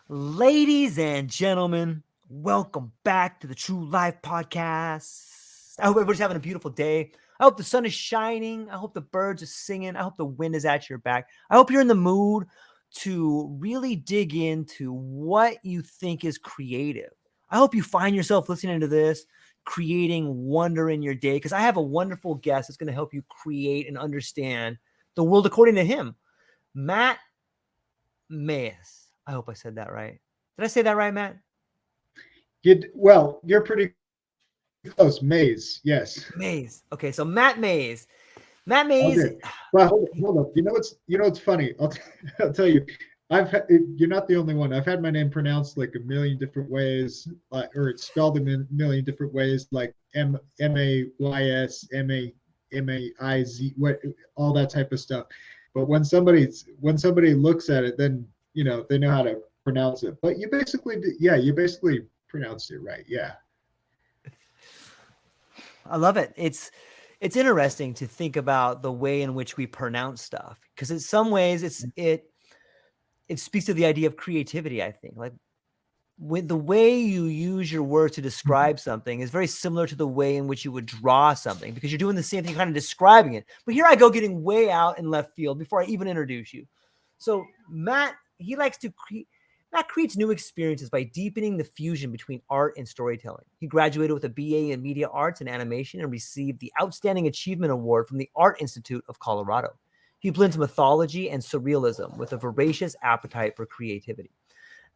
Ladies and gentlemen, welcome back to the True Life podcast. I hope everybody's having a beautiful day. I hope the sun is shining. I hope the birds are singing. I hope the wind is at your back. I hope you're in the mood to really dig into what you think is creative. I hope you find yourself listening to this, creating wonder in your day, because I have a wonderful guest that's going to help you create and understand the world according to him. Matt Maes. I hope I said that right. Did I say that right, Matt? You're pretty close. Maze, yes. Maes. Okay, so Matt Maes. Matt Maes. Okay. Well, hold up. You know what's funny? I'll tell you. You're not the only one. I've had my name pronounced like a million different ways, or it's spelled a million different ways, like Mays, Maiz, what all that type of stuff. But when somebody looks at it, then they know how to pronounce it. But you basically pronounced it right. Yeah. I love it. It's interesting to think about the way in which we pronounce stuff, because in some ways it speaks to the idea of creativity. I think like with the way you use your words to describe something is very similar to the way in which you would draw something, because you're doing the same thing, kind of describing it. But here I go getting way out in left field before I even introduce you. So Matt, Matt creates new experiences by deepening the fusion between art and storytelling. He graduated with a BA in Media Arts and Animation and received the Outstanding Achievement Award from the Art Institute of Colorado. He blends mythology and surrealism with a voracious appetite for creativity.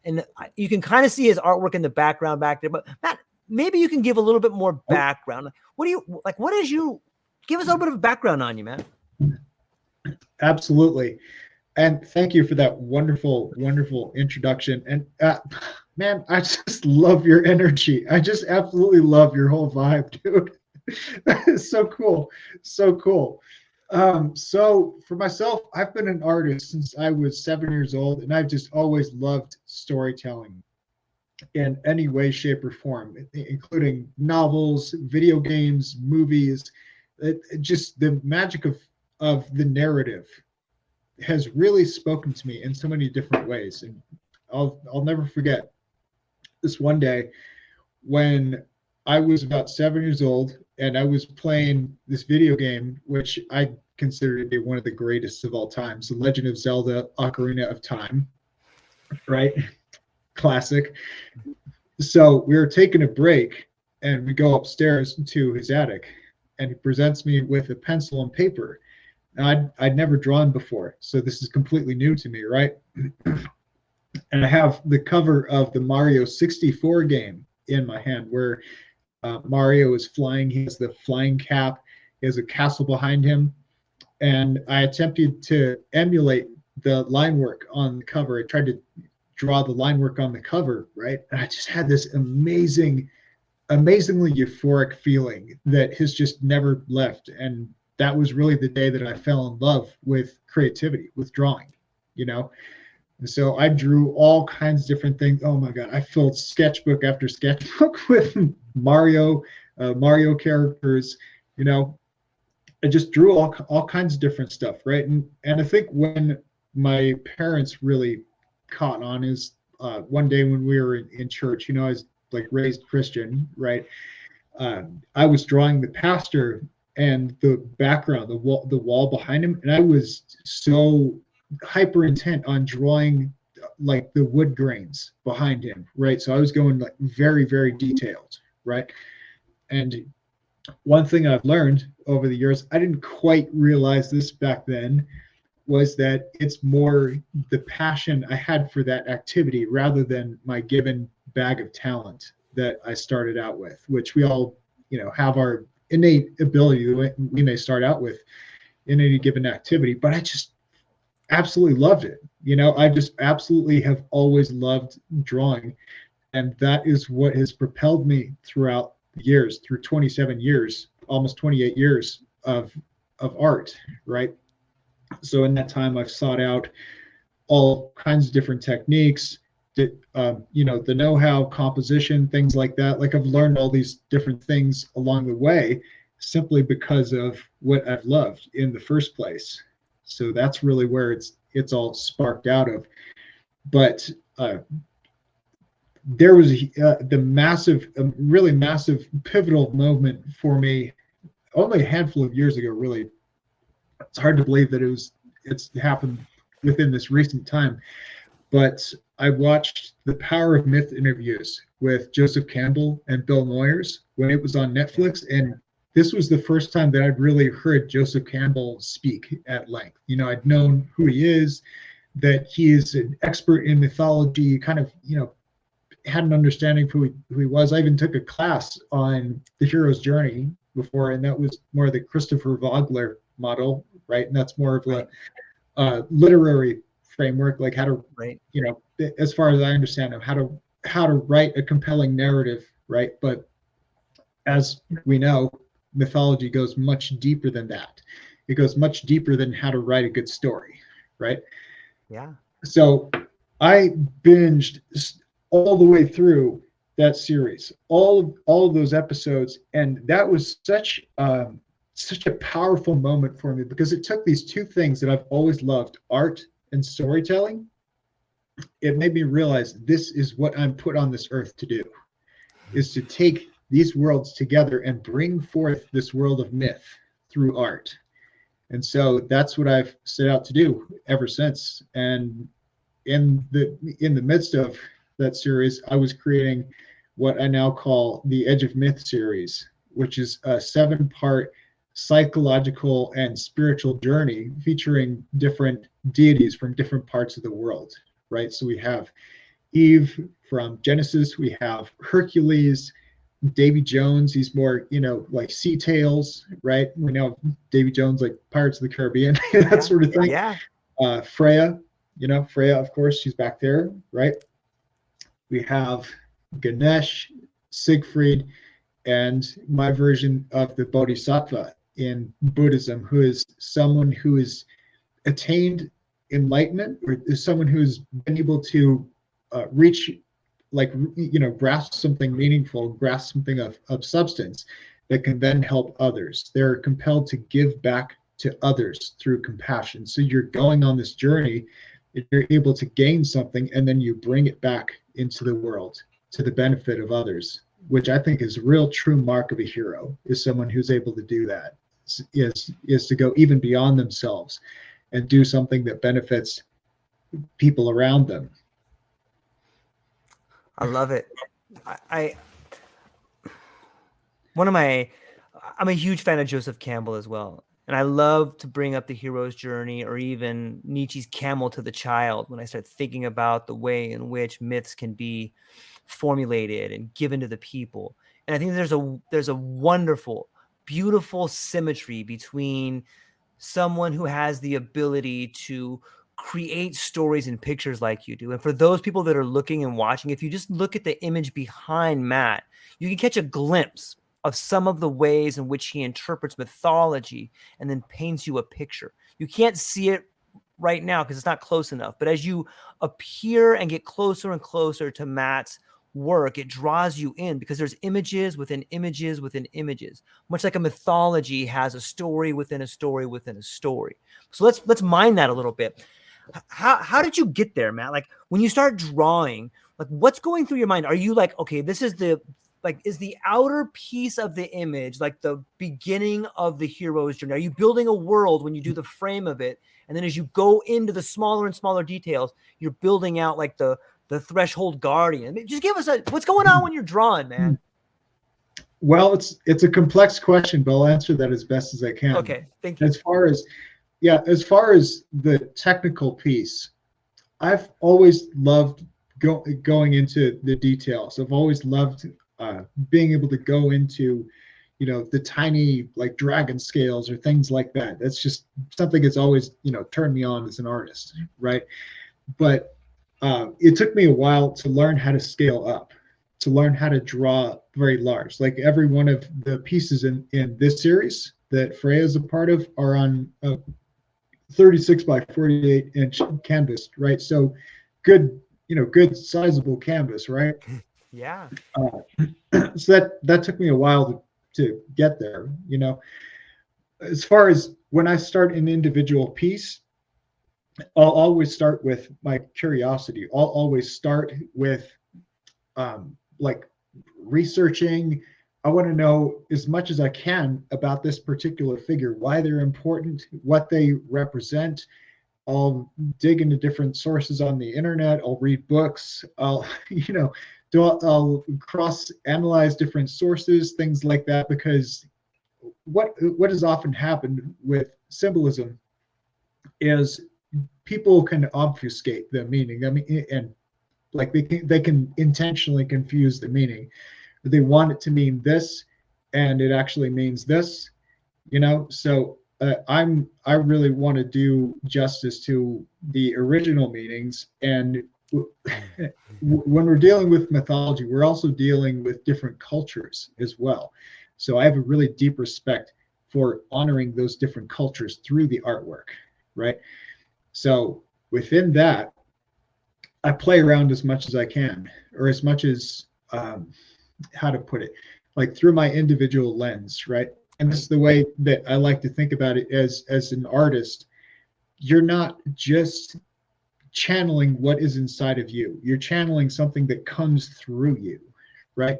And you can kind of see his artwork in the background back there. But Matt, maybe you can give a little bit more background. What do you like? What is you? Give us a little bit of background on you, Matt. Absolutely. And thank you for that wonderful, wonderful introduction. And man, I just love your energy. I just absolutely love your whole vibe, dude. It's so cool. So cool. So for myself, I've been an artist since I was 7 years old, and I've just always loved storytelling in any way, shape, or form, including novels, video games, movies. Just the magic of the narrative has really spoken to me in so many different ways. And I'll never forget this one day when I was about 7 years old and I was playing this video game, which I consider to be one of the greatest of all time, The Legend of Zelda Ocarina of Time, right? Classic. So we were taking a break and we go upstairs to his attic and he presents me with a pencil and paper. I'd never drawn before, so this is completely new to me, right? And I have the cover of the Mario 64 game in my hand where Mario is flying. He has the flying cap. He has a castle behind him. And I attempted to emulate the line work on the cover. I tried to draw the line work on the cover, right? And I just had this amazingly euphoric feeling that has just never left. And that was really the day that I fell in love with creativity, with drawing, And so I drew all kinds of different things. Oh my God, I filled sketchbook after sketchbook with Mario characters, I just drew all kinds of different stuff, right? And I think when my parents really caught on is one day when we were in church, I was like raised Christian, right? I was drawing the pastor and the background, the wall behind him, and I was so hyper intent on drawing like the wood grains behind him, right? So I was going like very, very detailed, right? And one thing I've learned over the years, I didn't quite realize this back then, was that it's more the passion I had for that activity rather than my given bag of talent that I started out with, which we all, have our innate ability we may start out with in any given activity, but I just absolutely loved it. I just absolutely have always loved drawing, and that is what has propelled me throughout the years, through 27 years, almost 28 years of art, right? So in that time, I've sought out all kinds of different techniques, the know-how, composition, things like that. Like I've learned all these different things along the way simply because of what I've loved in the first place. So that's really where it's all sparked out of. But there was the massive, really massive pivotal moment for me only a handful of years ago, really. It's hard to believe that it's happened within this recent time, but I watched the Power of Myth interviews with Joseph Campbell and Bill Moyers when it was on Netflix, and this was the first time that I'd really heard Joseph Campbell speak at length. You know, I'd known who he is, that he is an expert in mythology, kind of, you know, had an understanding of who he was. I even took a class on the hero's journey before, and that was more the Christopher Vogler model, right? And that's more of a literary framework, like how to, you know, as far as I understand it, how to write a compelling narrative, right? But as we know, mythology goes much deeper than that. It goes much deeper than how to write a good story, right? Yeah. So I binged all the way through that series, all of those episodes, and that was such a powerful moment for me, because it took these two things that I've always loved, art and storytelling. It made me realize this is what I'm put on this earth to do, is to take these worlds together and bring forth this world of myth through art. And so that's what I've set out to do ever since. And in the midst of that series, I was creating what I now call the Edge of Myth series, which is a 7-part psychological and spiritual journey featuring different deities from different parts of the world, right? So we have Eve from Genesis, we have Hercules, Davy Jones, he's more, you know, like sea tales, right? We know Davy Jones, like Pirates of the Caribbean, that sort of thing. Yeah. Freya, you know, Freya, of course, she's back there, right? We have Ganesh, Siegfried, and my version of the Bodhisattva in Buddhism, who is someone who has attained enlightenment, or is someone who's been able to reach, like, you know, grasp something meaningful, grasp something of substance that can then help others. They're compelled to give back to others through compassion. So you're going on this journey, you're able to gain something, and then you bring it back into the world to the benefit of others, which I think is a real true mark of a hero, is someone who's able to do that, is to go even beyond themselves and do something that benefits people around them. I love it. I'm a huge fan of Joseph Campbell as well. And I love to bring up the hero's journey, or even Nietzsche's camel to the child, when I start thinking about the way in which myths can be formulated and given to the people. And I think there's a wonderful, beautiful symmetry between someone who has the ability to create stories and pictures like you do. And for those people that are looking and watching, if you just look at the image behind Matt, you can catch a glimpse of some of the ways in which he interprets mythology and then paints you a picture. You can't see it right now because it's not close enough. But as you appear and get closer and closer to Matt's work, it draws you in, because there's images within images within images, much like a mythology has a story within a story within a story. So let's mine that a little bit. How did you get there, Matt? Like, when you start drawing, like, what's going through your mind? Are you like, okay, this is is the outer piece of the image like the beginning of the hero's journey? Are you building a world when you do the frame of it, and then as you go into the smaller and smaller details, you're building out like the threshold guardian? Just give us what's going on when you're drawing, man. Well, it's a complex question, but I'll answer that as best as I can. Okay, thank you. As far as the technical piece, I've always loved going into the details. I've always loved being able to go into, you know, the tiny, like, dragon scales or things like that. That's just something that's always, you know, turned me on as an artist, right? But it took me a while to learn how to scale up, to learn how to draw very large. Like, every one of the pieces in this series that Freya is a part of are on a 36 by 48 inch canvas, right? So good sizable canvas, right? Yeah. So that took me a while to get there, you know. As far as when I start an individual piece, I'll always start with my curiosity. I'll always start with like researching. I want to know as much as I can about this particular figure, why they're important, what they represent. I'll dig into different sources on the internet. I'll read books. I'll, I'll cross-analyze different sources, things like that, because what has often happened with symbolism is people can obfuscate the meaning. I mean, and like they can intentionally confuse the meaning. They want it to mean this, and it actually means this. So I really want to do justice to the original meanings. And when we're dealing with mythology, we're also dealing with different cultures as well. So I have a really deep respect for honoring those different cultures through the artwork, right? So within that, I play around as much as I can, or as much as, how to put it, like through my individual lens, right? And this is the way that I like to think about it as an artist. You're not just channeling what is inside of you. You're channeling something that comes through you, right?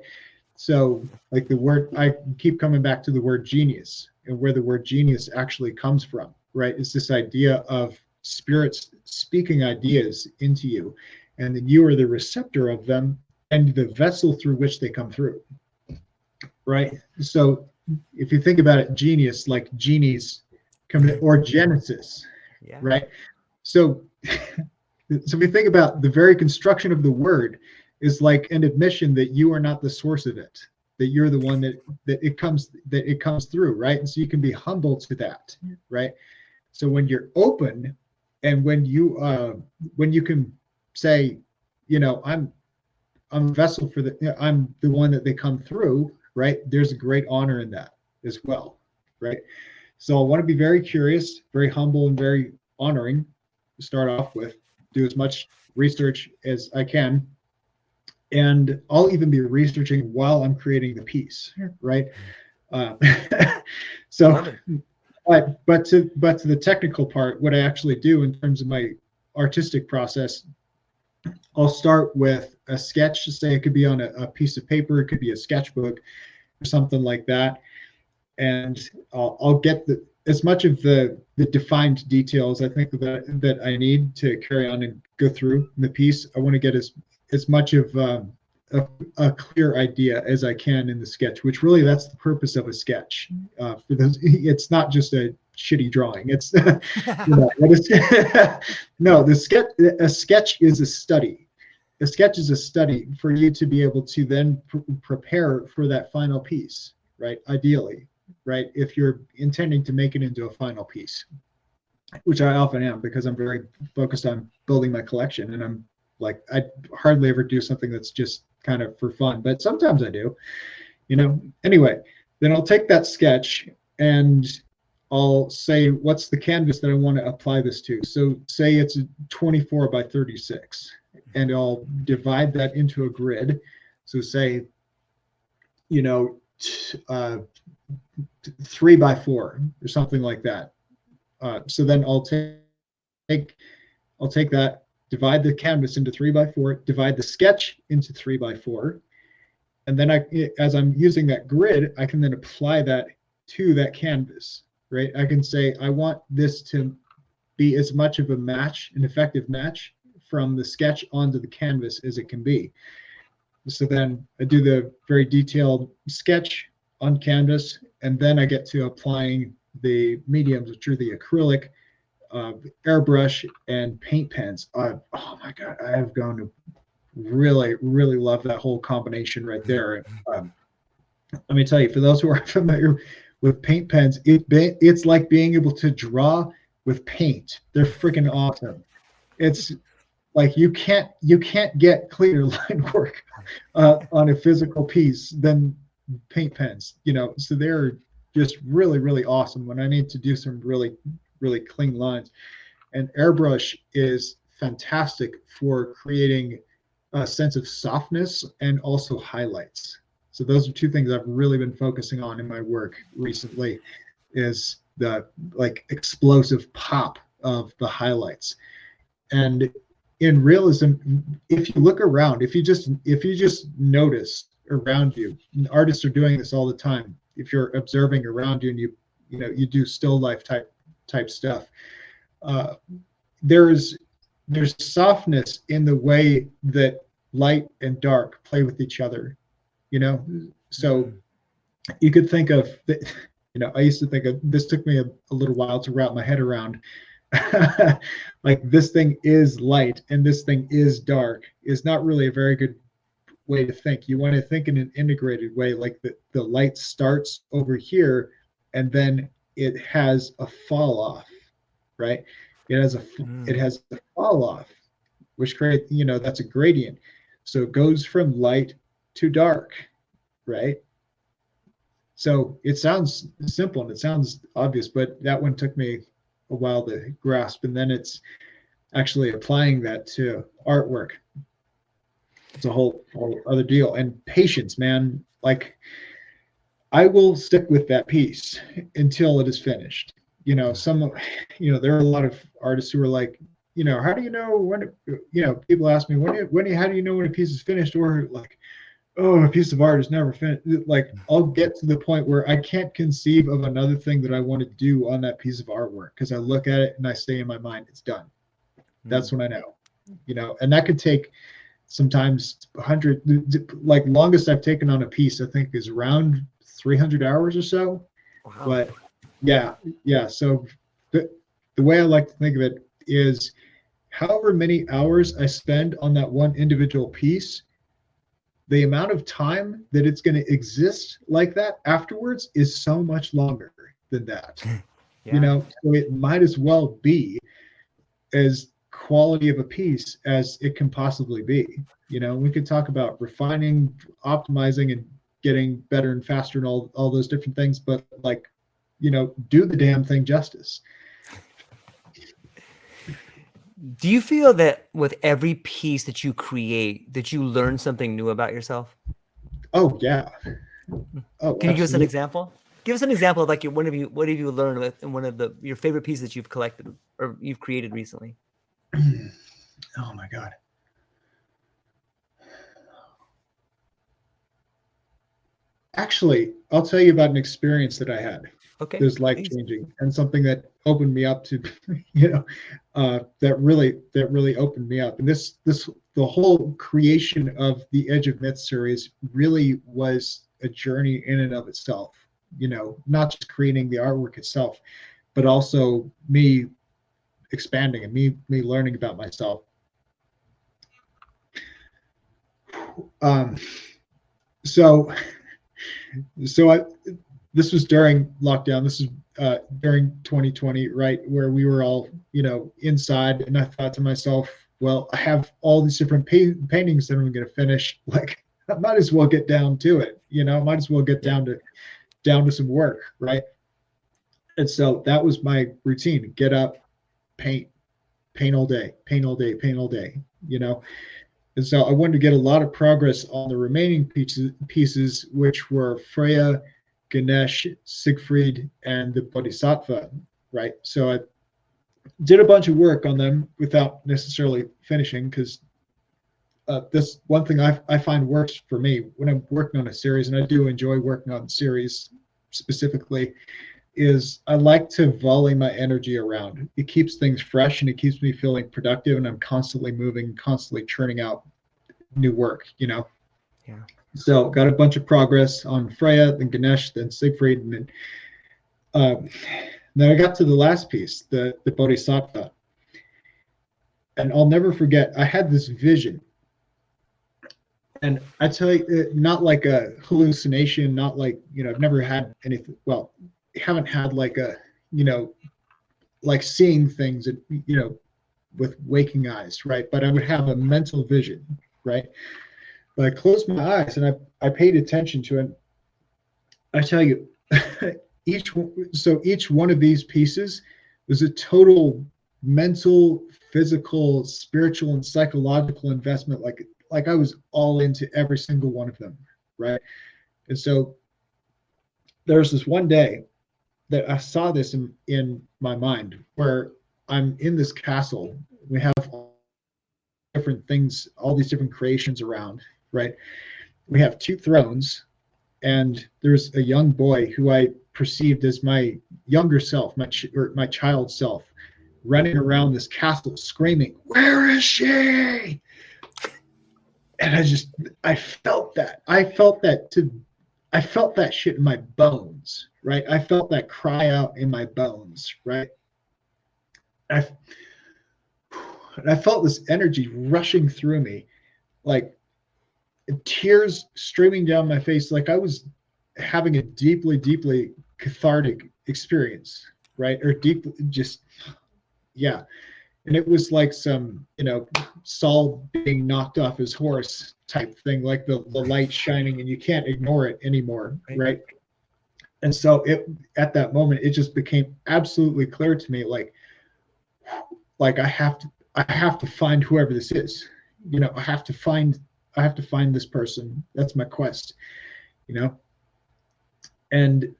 So like the word, I keep coming back to the word genius, and where the word genius actually comes from, right? It's this idea of spirits speaking ideas into you, and then you are the receptor of them and the vessel through which they come through, right? So if you think about it, genius, like genies coming, or Genesis, Yeah. right? So if you think about the very construction of the word is like an admission that you are not the source of it, that you're the one that it comes through, right? And so you can be humble to that, right? So when you're open, and when you can say, I'm a vessel for I'm the one that they come through, right? There's a great honor in that as well, right? So I want to be very curious, very humble, and very honoring to start off with. Do as much research as I can, and I'll even be researching while I'm creating the piece, right? So, but to the technical part, what I actually do in terms of my artistic process, I'll start with a sketch. Say it could be on a piece of paper, it could be a sketchbook or something like that, and I'll get as much of the defined details I think that I need to carry on and go through the piece. I want to get as much of a clear idea as I can in the sketch, which really that's the purpose of a sketch. For those, it's not just a shitty drawing. It's no, a sketch is a study. A sketch is a study for you to be able to then prepare for that final piece, right? Ideally, right? If you're intending to make it into a final piece, which I often am, because I'm very focused on building my collection, and I'm like, I hardly ever do something that's just kind of for fun, but sometimes I do, Anyway, then I'll take that sketch and I'll say, what's the canvas that I want to apply this to? So say it's a 24 by 36, and I'll divide that into a grid. So say, 3 by 4 or something like that. So then I'll take that, divide the canvas into 3 by 4, divide the sketch into 3 by 4, and then as I'm using that grid, I can then apply that to that canvas, right? I can say I want this to be as much of a match, an effective match from the sketch onto the canvas as it can be. So then I do the very detailed sketch on canvas, and then I get to applying the mediums, which are the acrylic, airbrush, and paint pens. Oh my God, I have gone to really, really love that whole combination right there. Let me tell you, for those who are familiar with paint pens, it's like being able to draw with paint. They're freaking awesome. It's like you can't get cleaner line work on a physical piece than paint pens. So they're just really, really awesome when I need to do some really, really clean lines. And airbrush is fantastic for creating a sense of softness and also highlights. So those are two things I've really been focusing on in my work recently, is the explosive pop of the highlights. And in realism, if you look around, if you just notice around you, and artists are doing this all the time. If you're observing around you and you do still life type stuff, uh, there's softness in the way that light and dark play with each other. So you could think of I used to think of this. Took me a little while to wrap my head around. Like, this thing is light and this thing is dark is not really a very good way to think. You want to think in an integrated way, like the light starts over here and then it has a fall off, right? It has a fall off, which creates, that's a gradient. So it goes from light to dark, right? So it sounds simple and it sounds obvious, but that one took me a while to grasp. And then it's actually applying that to artwork. It's a whole other deal. And patience, man. Like, I will stick with that piece until it is finished. There are a lot of artists who are like, how do you know when? People ask me how do you know when a piece is finished? Or like, oh, a piece of art is never finished. Like, I'll get to the point where I can't conceive of another thing that I want to do on that piece of artwork, because I look at it and I say in my mind, it's done. That's when I know. And that could take sometimes 100. Like, longest I've taken on a piece, I think, is around 300 hours or so. Wow. But yeah. So the way I like to think of it is, however many hours I spend on that one individual piece, the amount of time that it's going to exist like that afterwards is so much longer than that. So it might as well be as quality of a piece as it can possibly be. We could talk about refining, optimizing, and getting better and faster and all those different things, but like, do the damn thing justice. Do you feel that with every piece that you create, that you learn something new about yourself? Oh yeah. Oh, can you give us an example? Give us an example of, like, what have you learned with in one of your favorite pieces that you've collected or you've created recently? Oh my God. Actually, I'll tell you about an experience that I had. Okay. It was life-changing and something that opened me up to, that really opened me up. And the whole creation of the Edge of Myth series really was a journey in and of itself. Not just creating the artwork itself, but also me expanding and me learning about myself. This was during lockdown. This is during 2020, right, where we were all, inside. And I thought to myself, well, I have all these different paintings that I'm going to finish. Like, I might as well get down to it. Might as well get down to some work, right? And so that was my routine: get up, paint all day, paint all day, paint all day. And so I wanted to get a lot of progress on the remaining pieces, which were Freya, Ganesh, Siegfried, and the Bodhisattva, right? So I did a bunch of work on them without necessarily finishing, because this one thing I find works for me when I'm working on a series, and I do enjoy working on the series specifically, is I like to volley my energy around. It keeps things fresh and it keeps me feeling productive, and I'm constantly moving, constantly churning out new work, Yeah. So got a bunch of progress on Freya, then Ganesh, then Siegfried, and then I got to the last piece, the Bodhisattva. And I'll never forget, I had this vision. And I tell you, not like a hallucination, not like, I've never had anything, well, haven't had like a, like seeing things, with waking eyes, right? But I would have a mental vision, right? But I closed my eyes and I paid attention to it. I tell you, each one of these pieces was a total mental, physical, spiritual, and psychological investment. Like I was all into every single one of them, right? And so there's this one day that I saw this in my mind, where I'm in this castle. We have different things, all these different creations around, right? We have 2 thrones, and there's a young boy who I perceived as my younger self, my child self, running around this castle screaming, "Where is she?" And I felt that. I felt that shit in my bones, right? I felt that cry out in my bones, right? I felt this energy rushing through me, like tears streaming down my face, like I was having a deeply, deeply cathartic experience, right? Or deeply, just, yeah. And it was like some, Saul being knocked off his horse type thing, like the light shining and you can't ignore it anymore, right? And so at that moment, it just became absolutely clear to me, like I have to find whoever this is. I have to find this person. That's my quest, and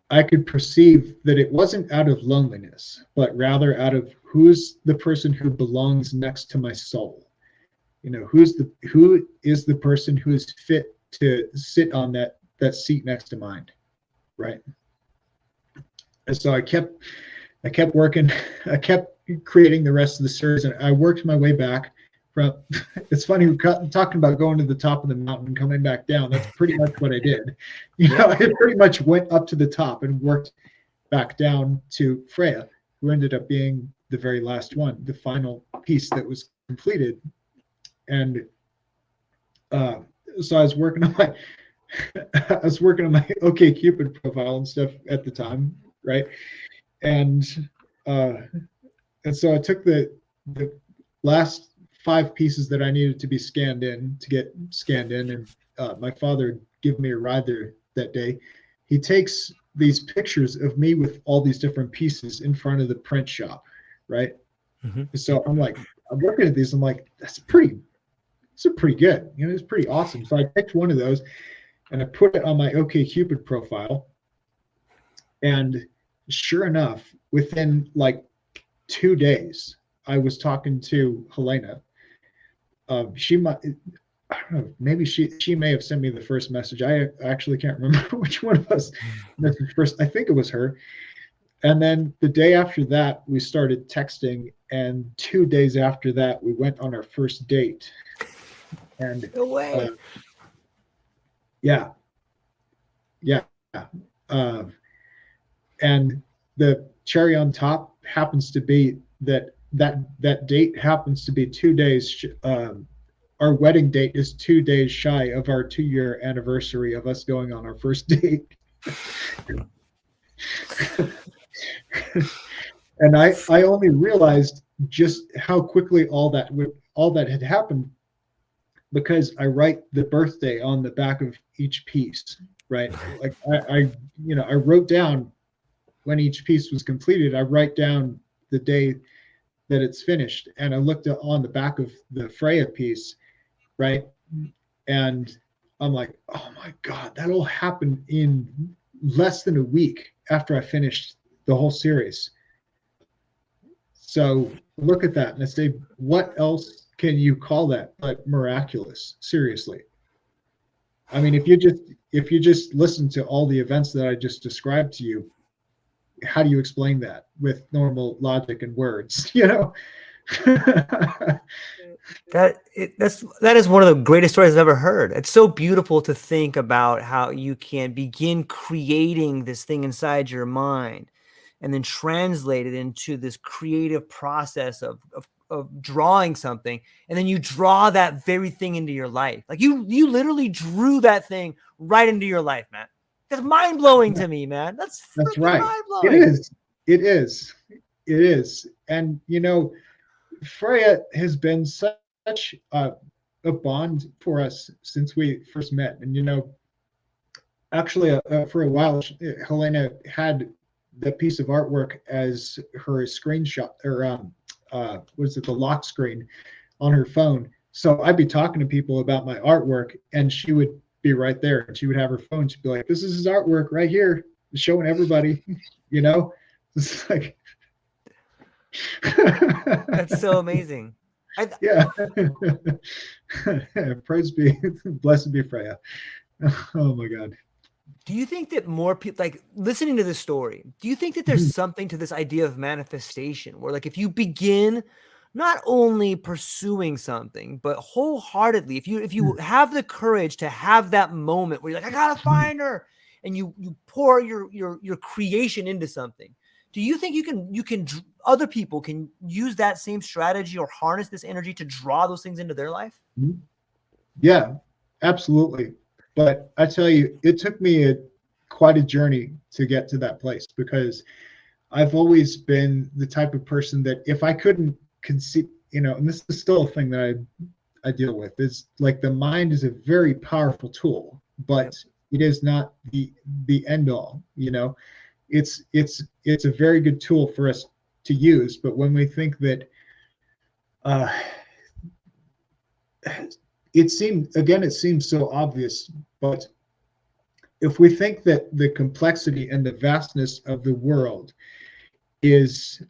I could perceive that it wasn't out of loneliness, but rather out of who's the person who belongs next to my soul. Who is the person who is fit to sit on that seat next to mine, right? And so I kept working. I kept creating the rest of the series, and I worked my way back from. It's funny, we're talking about going to the top of the mountain and coming back down. That's pretty much what I did. I pretty much went up to the top and worked back down to Freya, who ended up being the very last one, the final piece that was completed. And so I was working on my OkCupid profile and stuff at the time, right? And so I took the last 5 pieces that I needed to be scanned in, and my father gave me a ride there that day. He takes these pictures of me with all these different pieces in front of the print shop, right? Mm-hmm. So I'm looking at these, I'm like, it's pretty good. It's pretty awesome. So I picked one of those and I put it on my OkCupid profile. And sure enough, within like 2 days, I was talking to Helena. She might, I don't know, maybe she may have sent me the first message. I actually can't remember which one of us messaged first. I think it was her. And then the day after that, we started texting. And 2 days after that, we went on our first date. And no way. Yeah. And the cherry on top happens to be that date happens to be 2 days. Our wedding date is 2 days shy of our 2-year anniversary of us going on our first date. And I only realized just how quickly all that had happened because I write the birthday on the back of each piece, right? Like I wrote down when each piece was completed. I write down the day that it's finished, and I looked on the back of the Freya piece, right? And I'm like, oh my God, that'll happen in less than a week after I finished the whole series. So look at that and I say, what else can you call that but miraculous? Seriously. I mean, if you just listen to all the events that I just described to you, how do you explain that with normal logic and words? That is one of the greatest stories I've ever heard. It's so beautiful to think about how you can begin creating this thing inside your mind and then translate it into this creative process of drawing something, and then you draw that very thing into your life. Like you literally drew that thing right into your life, man. That's mind-blowing to me, man. That's right. Mind-blowing. It is. And Freya has been such a bond for us since we first met. And actually for a while, Helena had the piece of artwork as her screenshot, or the lock screen on her phone. So I'd be talking to people about my artwork, and she would be right there, and she would have her phone. She'd be like, "This is his artwork right here, showing everybody." It's like that's so amazing. Yeah. Praise be, blessed be Freya. Oh my God. Do you think that more people, like listening to this story, do you think that there's something to this idea of manifestation where, like, if you begin not only pursuing something, but wholeheartedly, if you have the courage to have that moment where you're like, I gotta find her, and you pour your creation into something, do you think you can other people can use that same strategy or harness this energy to draw those things into their life? Yeah, absolutely. But I tell you, it took me quite a journey to get to that place, because I've always been the type of person that if I couldn't conceive, and this is still a thing that I deal with, is like the mind is a very powerful tool, but it is not the end all. It's a very good tool for us to use, but when we think that uh, it seems so obvious, but if we think that the complexity and the vastness of the world is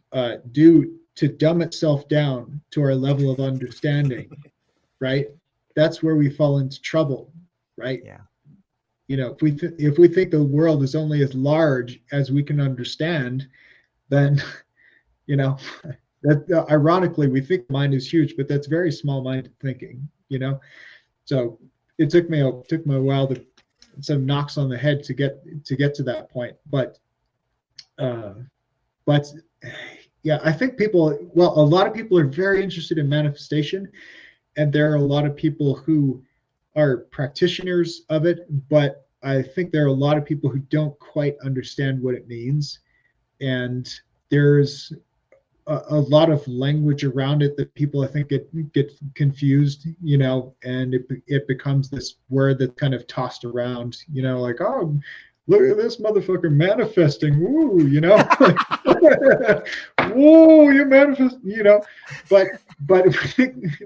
due to dumb itself down to our level of understanding, right? That's where we fall into trouble, right? Yeah. If we think the world is only as large as we can understand, then that ironically we think mind is huge, but that's very small-minded thinking. So it took me a while to some knocks on the head to get to that point, but yeah, I think a lot of people are very interested in manifestation, and there are a lot of people who are practitioners of it, but I think there are a lot of people who don't quite understand what it means, and there's a lot of language around it that people, I think, get confused, and it becomes this word that's kind of tossed around, like, oh, look at this motherfucker manifesting, woo, whoa, you manifest, but if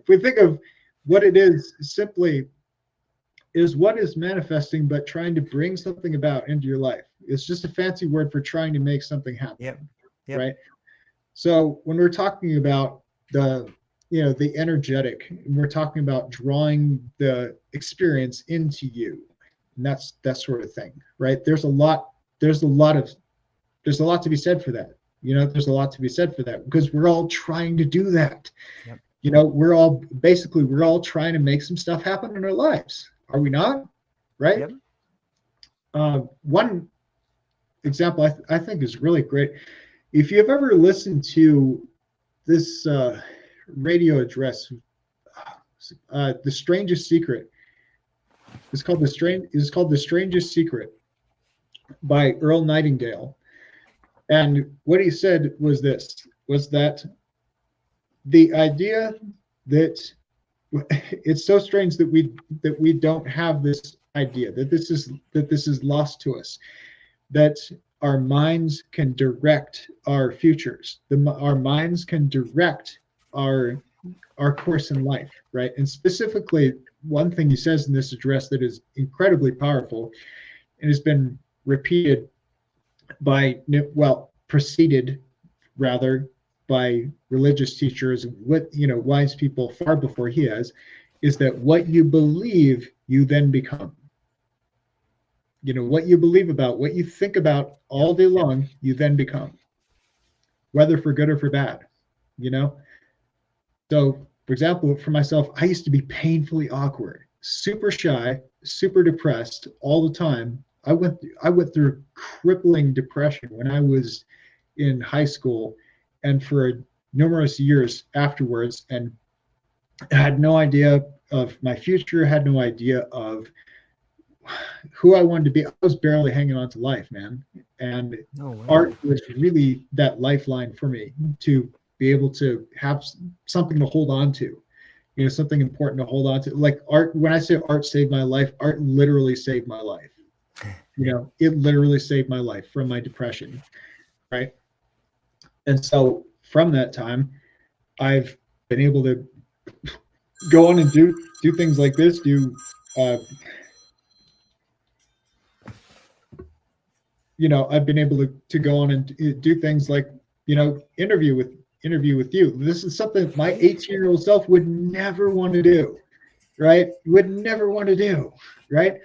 we think of what it is, simply is what is manifesting, but trying to bring something about into your life. It's just a fancy word for trying to make something happen. Yep. Right? So when we're talking about the energetic, we're talking about drawing the experience into you, and that's that sort of thing, right? There's a lot to be said for that. There's a lot to be said for that, because we're all trying to do that. Yep. We're all trying to make some stuff happen in our lives. Are we not? Right? Yep. One example I think is really great. If you've ever listened to this radio address, The Strangest Secret, it's called The Strangest Secret by Earl Nightingale. And what he said was that the idea that it's so strange that we don't have this idea, that this is lost to us, that our minds can direct our futures. Our minds can direct our course in life, right? And specifically, one thing he says in this address that is incredibly powerful and has been repeated preceded rather by religious teachers, wise people far before he has, is that what you believe, you then become. What you believe about, what you think about all day long, you then become, whether for good or for bad. So, for example, for myself, I used to be painfully awkward, super shy, super depressed all the time. I went through crippling depression when I was in high school and for numerous years afterwards, and had no idea of my future, had no idea of who I wanted to be. I was barely hanging on to life, man. And art was really that lifeline for me to be able to have something to hold on to, something important to hold on to. Like art, when I say art saved my life, art literally saved my life. It literally saved my life from my depression, right? And so from that time, I've been able to go on and do things like this, I've been able to go on and do things like, interview interview with you. This is something my 18-year-old self would never want to do, right? Would never want to do, right?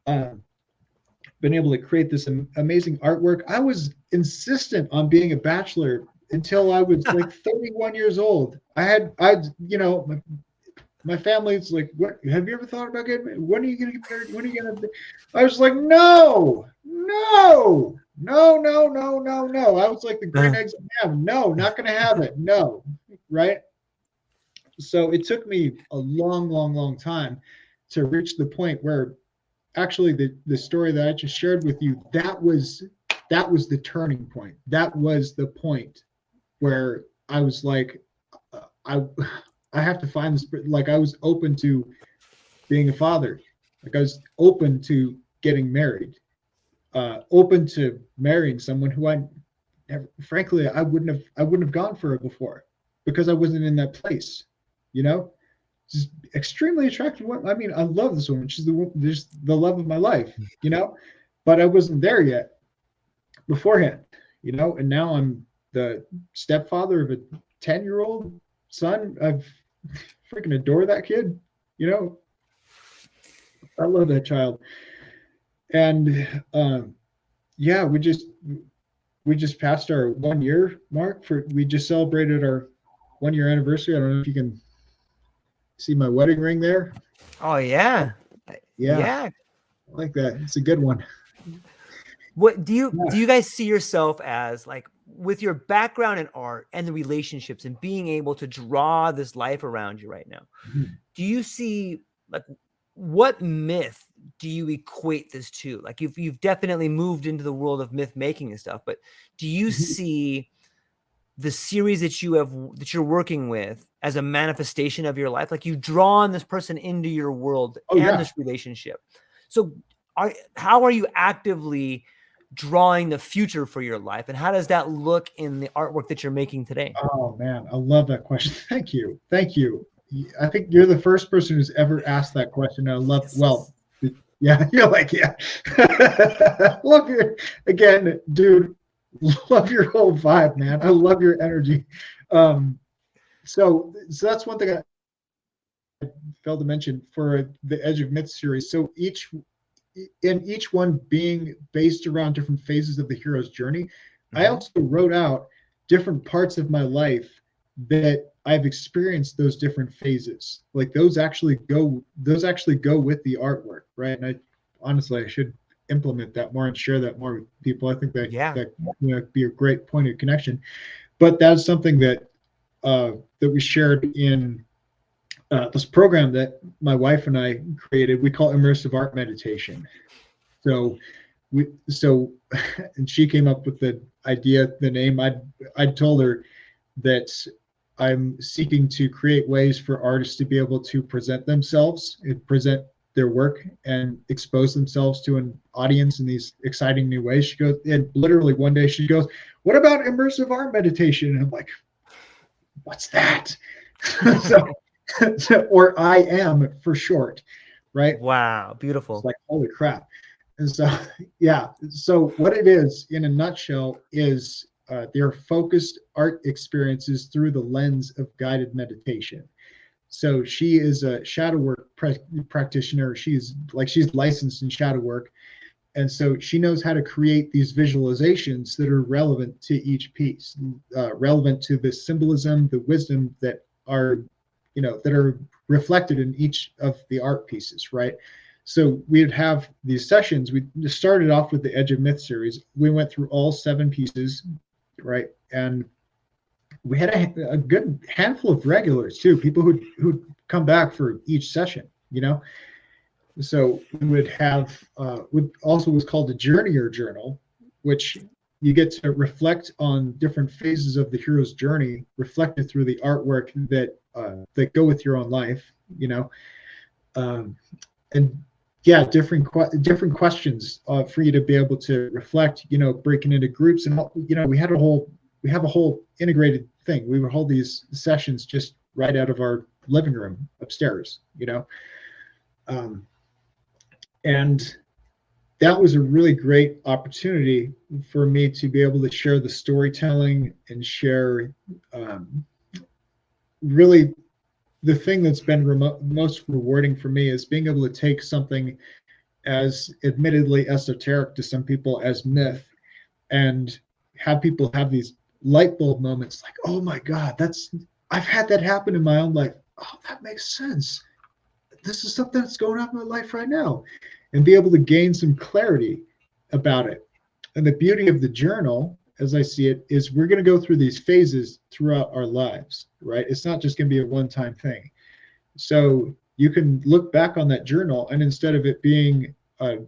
Been able to create this amazing artwork. I was insistent on being a bachelor until I was like 31 years old. My family's like, what, have you ever thought about getting married? When are you going to get married? When are you going to? I was like, no. I was like the green eggs and ham. No, not going to have it. No. Right. So it took me a long time to reach the point where actually the story that I just shared with you, that was the turning point. That was the point where I was like, I have to find this. Like, I was open to being a father. Like, I was open to getting married, open to marrying someone who frankly, I wouldn't have gone for it before, because I wasn't in that place, you know. Just extremely attractive woman. I mean, I love this woman. She's the love of my life, you know. But I wasn't there yet beforehand, you know. And now I'm the stepfather of a 10-year-old son. I've freaking adore that kid, you know. I love that child. And yeah, we just passed our 1 year mark. We just celebrated our 1 year anniversary. I don't know if you can see my wedding ring there. Oh yeah. I like that. It's a good one. What do you guys see yourself as, like, with your background in art and the relationships and being able to draw this life around you right now? Mm-hmm. Do you see, like, what myth do you equate this to? Like, you've definitely moved into the world of myth making and stuff, but do you see the series that you're working with as a manifestation of your life? Like, you've drawn this person into your world this relationship. So how are you actively drawing the future for your life, and how does that look in the artwork that you're making today? Oh man, I love that question. Thank you. I think you're the first person who's ever asked that question. I love, well, yeah, you're like, yeah. Love your, again, dude, love your whole vibe, man. I love your energy. So that's one thing I failed to mention for the Edge of Myth series. So each one being based around different phases of the hero's journey, I also wrote out different parts of my life that I've experienced those different phases. Like, those actually go with the artwork, right? And I should implement that more and share that more with people. I think that be a great point of connection. But that's something that we shared in this program that my wife and I created. We call immersive art meditation. So and she came up with the idea, the name. I told her that I'm seeking to create ways for artists to be able to present themselves and present their work and expose themselves to an audience in these exciting new ways. She goes, and literally one day she goes, "What about immersive art meditation?" And I'm like, "What's that?" Or IM for short, right? Wow, beautiful. It's like, holy crap. And so, yeah. So what it is in a nutshell is they're focused art experiences through the lens of guided meditation. So she is a shadow work practitioner. She's licensed in shadow work. And so she knows how to create these visualizations that are relevant to each piece, relevant to the symbolism, the wisdom that are reflected in each of the art pieces, right? So we'd have these sessions. We started off with the Edge of Myth series. We went through all 7 pieces, right? And we had a good handful of regulars too, people who'd come back for each session, you know? So we would have, also was called the Journeyer Journal, which you get to reflect on different phases of the hero's journey, reflected through the artwork that go with your own life, you know? And yeah, different questions for you to be able to reflect, you know, breaking into groups. And, you know, we have a whole integrated thing. We would hold these sessions just right out of our living room upstairs, you know? And that was a really great opportunity for me to be able to share the storytelling and share really the thing that's been most rewarding for me is being able to take something as admittedly esoteric to some people as myth and have people have these light bulb moments like, oh my God, I've had that happen in my own life. Oh, that makes sense. This is something that's going on in my life right now, and be able to gain some clarity about it. And the beauty of the journal, as I see it, is we're going to go through these phases throughout our lives, right? It's not just going to be a one-time thing. So you can look back on that journal, and instead of it being a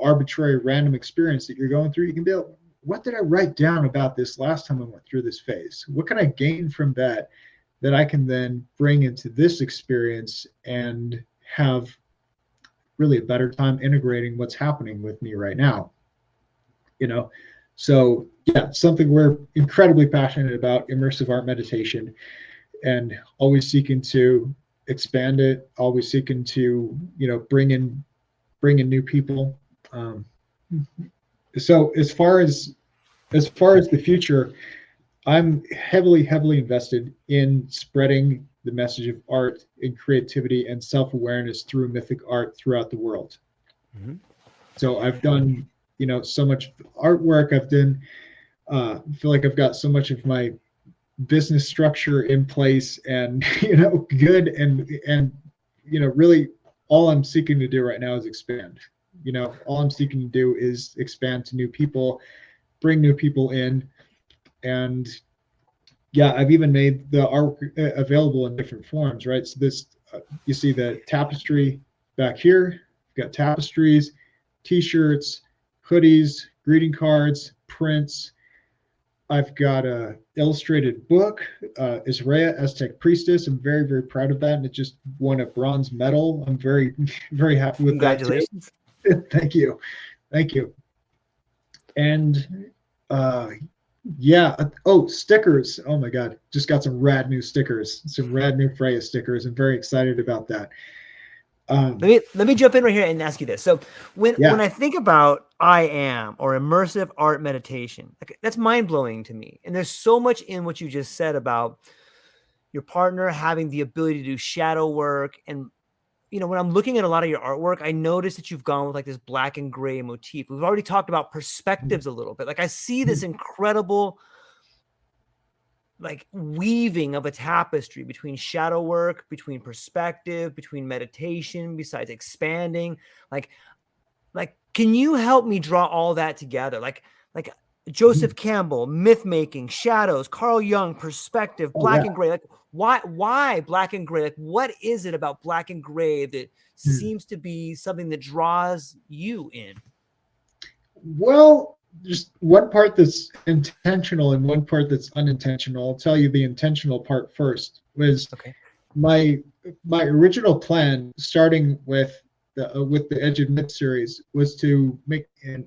arbitrary random experience that you're going through, you can be able, what did I write down about this last time I went through this phase? What can I gain from that I can then bring into this experience and have really a better time integrating what's happening with me right now? So yeah, something we're incredibly passionate about, immersive art meditation, and always seeking to expand it, always seeking to bring in new people. So as far as the future, I'm heavily invested in spreading the message of art and creativity and self-awareness through mythic art throughout the world. Mm-hmm. So I've done so much artwork. I've done feel like I've got so much of my business structure in place, and good, and really all I'm seeking to do right now is expand. All I'm seeking to do is expand to new people, bring new people in. And yeah, I've even made the art available in different forms, right? So this, you see the tapestry back here. We've got tapestries, t-shirts, hoodies, greeting cards, prints. I've got a illustrated book, Isrea, Aztec Priestess. I'm very, very proud of that. And it just won a bronze medal. I'm very, very happy with that too. Congratulations. Thank you. And yeah. Oh, stickers. Oh my God. Just got some rad new stickers, some rad new Freya stickers. I'm very excited about that. Let me jump in right here and ask you this. So when I think about I am or immersive art meditation, that's mind blowing to me. And there's so much in what you just said about your partner having the ability to do shadow work. And when I'm looking at a lot of your artwork, I notice that you've gone with like this black and gray motif. We've already talked about perspectives a little bit. Like I see this incredible like weaving of a tapestry between shadow work, between perspective, between meditation, besides expanding. Like, can you help me draw all that together? Like Joseph Campbell, myth making, shadows, Carl Jung, perspective, black and gray. Like why black and gray? Like what is it about black and gray that seems to be something that draws you in? Well, just one part that's intentional and one part that's unintentional. I'll tell you the intentional part first. Was my original plan, starting with the Edge of Myth series, was to make, and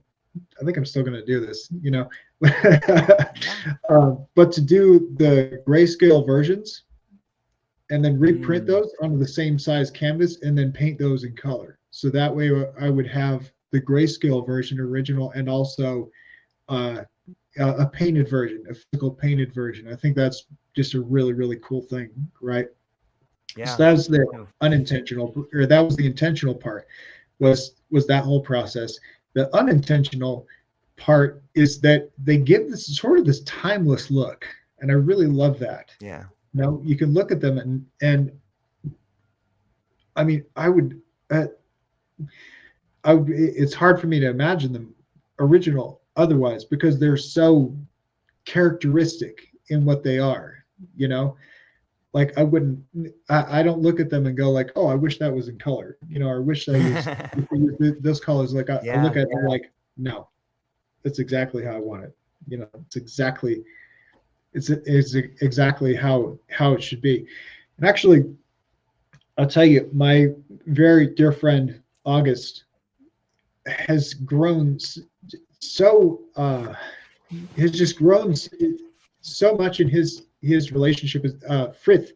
I think I'm still going to do this, but to do the grayscale versions and then reprint those onto the same size canvas and then paint those in color. So that way I would have the grayscale version original and also a painted version, a physical painted version. I think that's just a really, really cool thing, right? Yeah. So that was the unintentional, or that was the intentional part, was that whole process. The unintentional part is that they give this sort of this timeless look, and I really love that. Yeah. You can look at them and I mean, I would it's hard for me to imagine them original otherwise, because they're so characteristic in what they are, like I don't look at them and go like, oh, I wish that was in color, or I wish that was those colors. Like I look at them like, no, that's exactly how I want it. It's exactly how it should be. And actually, I'll tell you, my very dear friend August has grown has just grown so much in his relationship with Frith,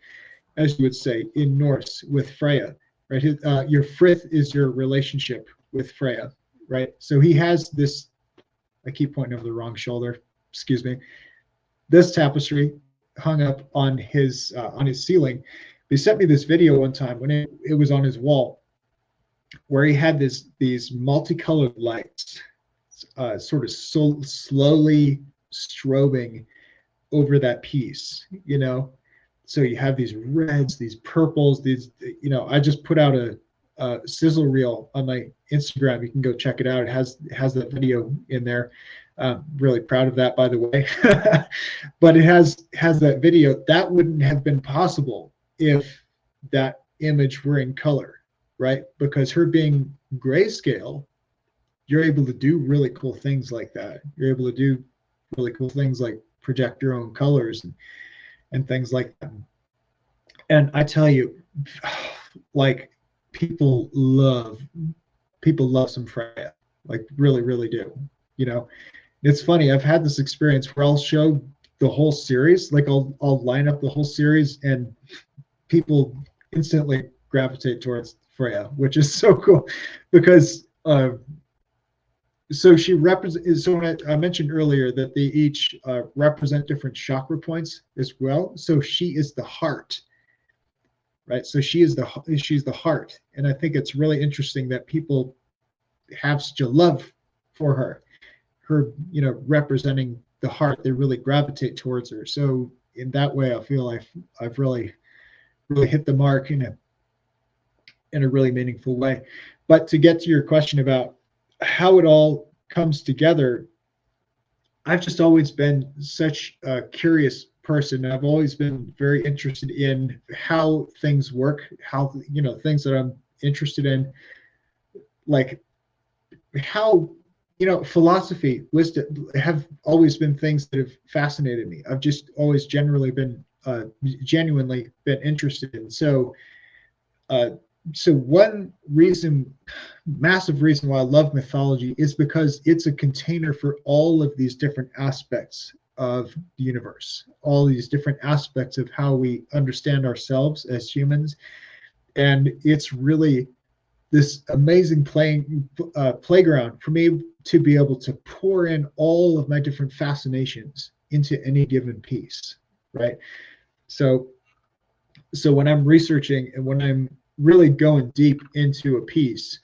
as you would say in Norse, with Freya, right? Your Frith is your relationship with Freya, right? So he has this, I keep pointing over the wrong shoulder, excuse me, this tapestry hung up on his ceiling. He sent me this video one time when it was on his wall, where he had these multicolored lights sort of slowly strobing over that piece, you know. So you have these reds, these purples, these, you know, I just put out a sizzle reel on my Instagram. You can go check it out. It has that video in there. Really proud of that, by the way. But it has that video. That wouldn't have been possible if that image were in color, right? Because her being grayscale, you're able to do really cool things like that. You're able to do really cool things like project your own colors and things like that. And I tell you, like, people love some Freya, like really, really do. You know, it's funny. I've had this experience where I'll show the whole series, like I'll line up the whole series, and people instantly gravitate towards Freya, which is so cool, because so she represents. So when I mentioned earlier that they each represent different chakra points as well. So she is the heart, right? So she's the heart, and I think it's really interesting that people have such a love for her, you know, representing the heart. They really gravitate towards her. So in that way, I feel I've really hit the mark in a really meaningful way. But to get to your question about how it all comes together, I've just always been such a curious person. I've always been very interested in how things work, how, you know, things that I'm interested in, like how, you know, philosophy, wisdom have always been things that have fascinated me. I've just always genuinely been interested in. So one reason, massive reason why I love mythology is because it's a container for all of these different aspects of the universe, all these different aspects of how we understand ourselves as humans. And it's really this amazing playground for me to be able to pour in all of my different fascinations into any given piece, right? So when I'm researching and when I'm really going deep into a piece,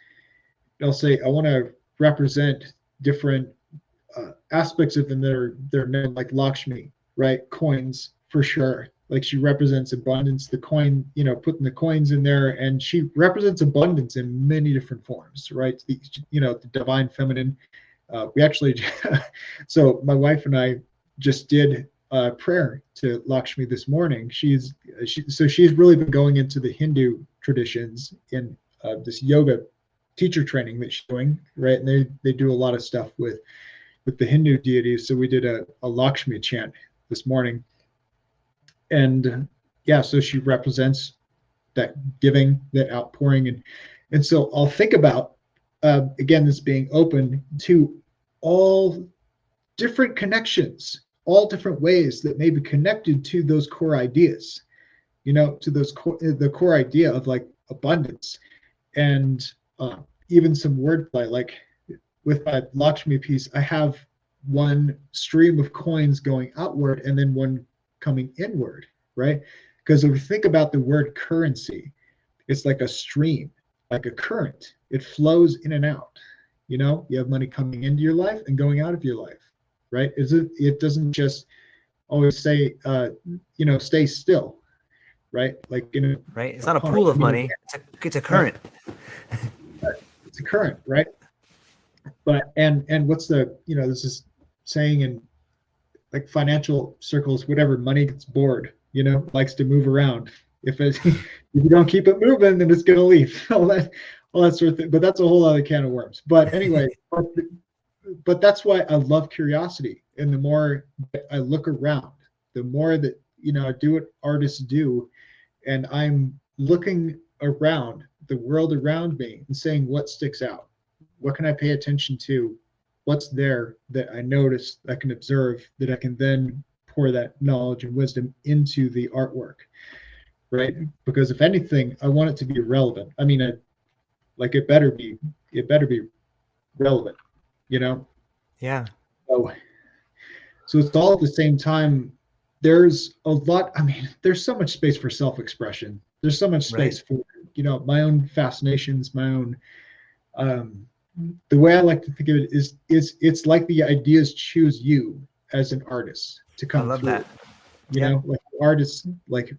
I'll say I want to represent different aspects of them that are known, like Lakshmi, right? Coins, for sure. Like, she represents abundance. The coin, you know, putting the coins in there, and she represents abundance in many different forms, right? You know, the divine feminine. We actually, so my wife and I just did prayer to Lakshmi this morning. She's really been going into the Hindu traditions in this yoga teacher training that she's doing, right? And they do a lot of stuff with the Hindu deities. So we did a Lakshmi chant this morning, and yeah, so she represents that giving, that outpouring, and so I'll think about again, this being open to all different connections, all different ways that may be connected to those core ideas, you know, to the core idea of like abundance, and even some wordplay. Like with my Lakshmi piece, I have one stream of coins going outward and then one coming inward, right? Because if we think about the word currency, it's like a stream, like a current. It flows in and out. You know, you have money coming into your life and going out of your life, right? It doesn't just always say, you know, stay still, right? Like right. It's not a pool of money. It's a current. It's a current, right? But and what's the, you know, this is saying in like financial circles, whatever, money gets bored, you know, likes to move around. If you don't keep it moving, then it's gonna leave. all that sort of thing. But that's a whole other can of worms. But anyway, but that's why I love curiosity. And the more I look around, the more that, you know, I do what artists do, and I'm looking around the world around me and saying, what sticks out? What can I pay attention to? What's there that I notice, I can observe, that I can then pour that knowledge and wisdom into the artwork, right? Because if anything, I want it to be relevant. I mean, like it better be relevant, you know? Yeah. So, so it's all at the same time. There's a lot, I mean, there's so much space for self-expression. There's so much Right. space for, my own fascinations, my own, um, the way I like to think of it is it's like the ideas choose you as an artist to I come love through. that. Yep. Like artists, like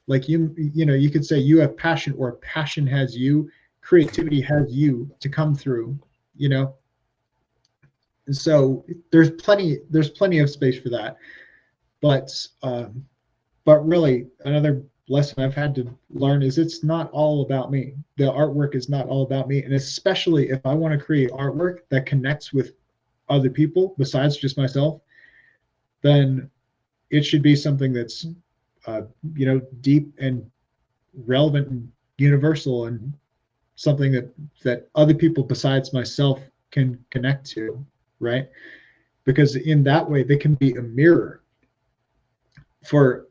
you could say you have passion, or passion has you, creativity has you to come through, you know. And so there's plenty of space for that. But but really, another lesson I've had to learn is it's not all about me. The artwork is not all about me, and especially if I want to create artwork that connects with other people besides just myself, then it should be something that's uh, deep and relevant and universal, and something that other people besides myself can connect to, right? Because in that way they can be a mirror for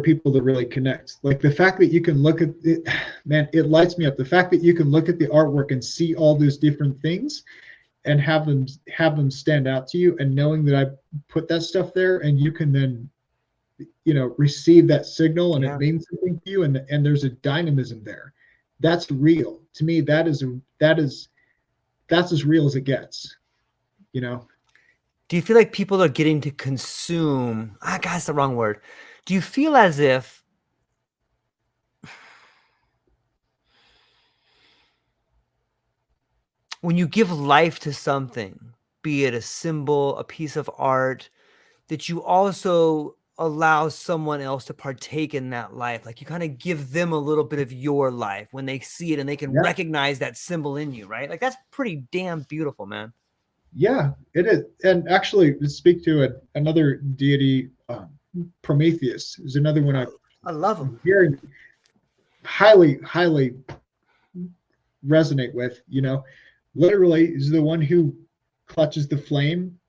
people to really connect. Like the fact that you can look at it, man, it lights me up. The fact that you can look at the artwork and see all those different things and have them stand out to you, and knowing that I put that stuff there, and you can then receive that signal, and it Yeah. means something to you, and there's a dynamism there. That's real to me. That's as real as it gets, you know. Do you feel like people are getting to consume? God, that's the wrong word. Do you feel as if when you give life to something, be it a symbol, a piece of art, that you also allow someone else to partake in that life? Like you kind of give them a little bit of your life when they see it and they can Yeah, recognize that symbol in you, right? Like that's pretty damn beautiful, man. yeah, it is. And actually, to speak to another deity, Prometheus is another one I love them. very highly resonate with. Literally is the one who clutches the flame,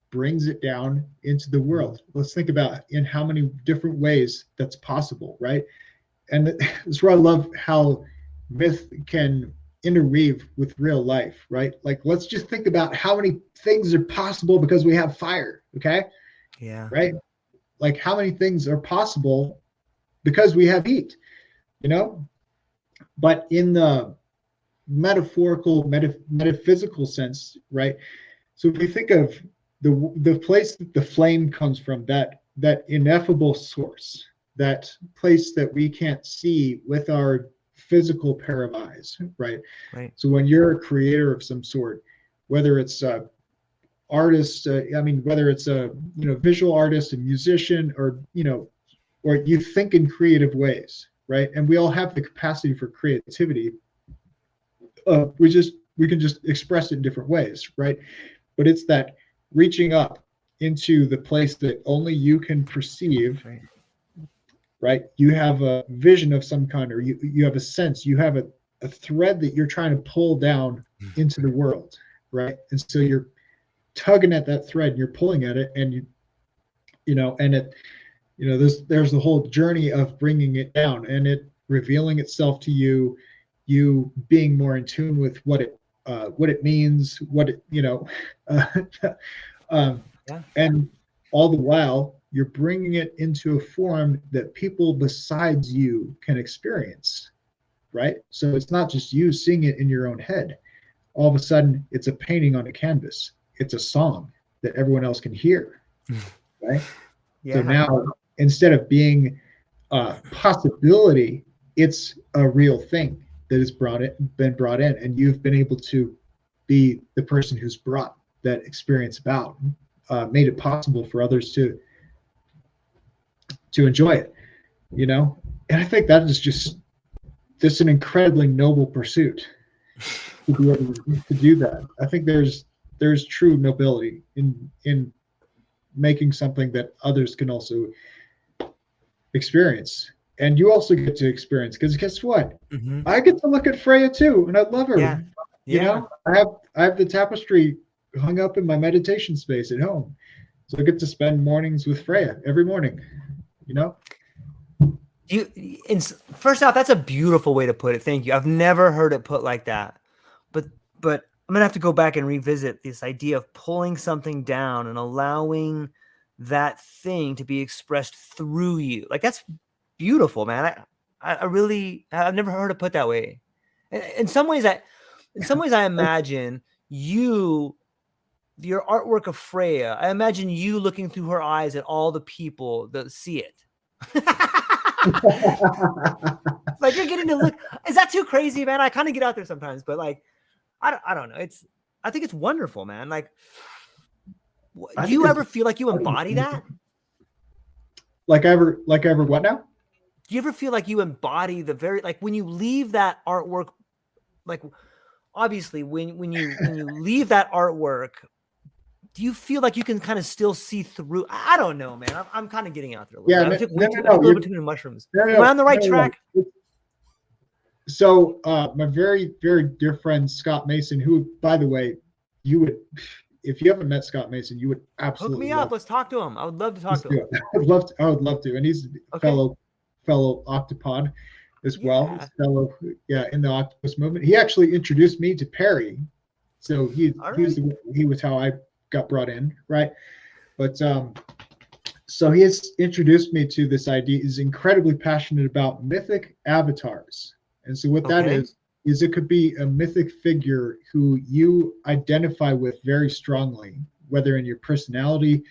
brings it down into the world. Let's think about in how many different ways that's possible, right? And that's where I love how myth can interweave with real life, right? Like, let's just think about how many things are possible because we have fire, okay? Yeah. Right? Like, how many things are possible because we have heat, you know? But in the metaphorical, metaphysical sense, right? So if we think of the place that the flame comes from, that ineffable source, that place that we can't see with our physical pair of eyes, right? Right. So when you're a creator of some sort, whether it's a artist, whether it's a visual artist, a musician, or you think in creative ways, right? And we all have the capacity for creativity. We can just express it in different ways, right? But it's that reaching up into the place that only you can perceive, Right. right? You have a vision of some kind, or you have a sense, you have a thread that you're trying to pull down into the world, right? And so you're tugging at that thread, and you're pulling at it, and there's the whole journey of bringing it down and it revealing itself to you, you being more in tune with what it means, what it uh, Yeah. and all the while you're bringing it into a form that people besides you can experience, right? So it's not just you seeing it in your own head. All of a sudden it's a painting on a canvas, it's a song that everyone else can hear, right? So Yeah. now instead of being a possibility, it's a real thing that has been brought in, and you've been able to be the person who's brought that experience about, made it possible for others to enjoy it. And I think that is just an incredibly noble pursuit to be able to do that. I think there's true nobility in making something that others can also experience, and you also get to experience, because guess what, Mm-hmm. I get to look at Freya too, and I love her. Yeah. Yeah. I have the tapestry hung up in my meditation space at home, so I get to spend mornings with Freya every morning. you know First off, that's a beautiful way to put it. Thank you. I've never heard it put like that. But I'm gonna have to go back and revisit this idea of pulling something down and allowing that thing to be expressed through you. Like that's beautiful, man. I really, I've never heard it put that way. In some ways, I imagine your artwork of Freya. I imagine you looking through her eyes at all the people that see it. Like you're getting to look. Is that too crazy, man? I kind of get out there sometimes, but like, I don't know. I think it's wonderful, man. Like, do you ever feel like you embody that? Like ever what now? Do you ever feel like you embody the very, like when you leave that artwork, like obviously when you leave that artwork, do you feel like you can kind of still see through? I don't know, man. I'm kind of getting out there a little bit. I took a little bit too many mushrooms. Am I on the right track? So my very, very dear friend Scott Mason, who, by the way, you would, if you haven't met Scott Mason, you would absolutely hook me up. Let's talk to him. I would love to talk to him. I would love to. And he's a fellow octopod as well. Fellow, in the octopus movement. He actually introduced me to Perry. So he was how I got brought in, right? But so he has introduced me to this idea. He's incredibly passionate about mythic avatars. And so what that is it could be a mythic figure who you identify with very strongly, whether in your personality,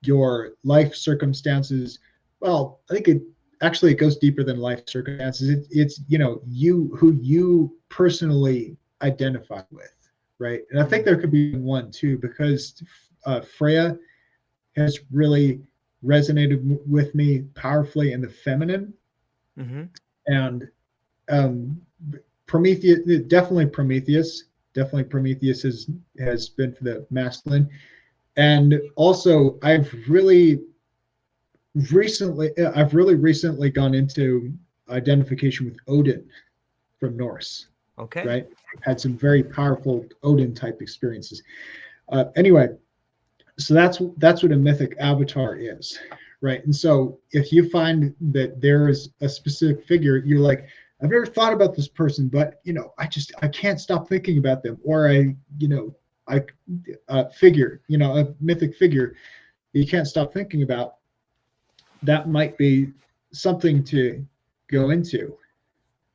your life circumstances. Well, I think it goes deeper than life circumstances. It's you who you personally identify with, right? And I think there could be one too, because Freya has really resonated with me powerfully in the feminine, and Prometheus has been for the masculine. And also I've really recently gone into identification with Odin from Norse. Right? Had some very powerful Odin type experiences. Anyway, so that's what a mythic avatar is, right? And so if you find that there is a specific figure, you're like, I've never thought about this person, but I can't stop thinking about them. Or a mythic figure you can't stop thinking about. That might be something to go into.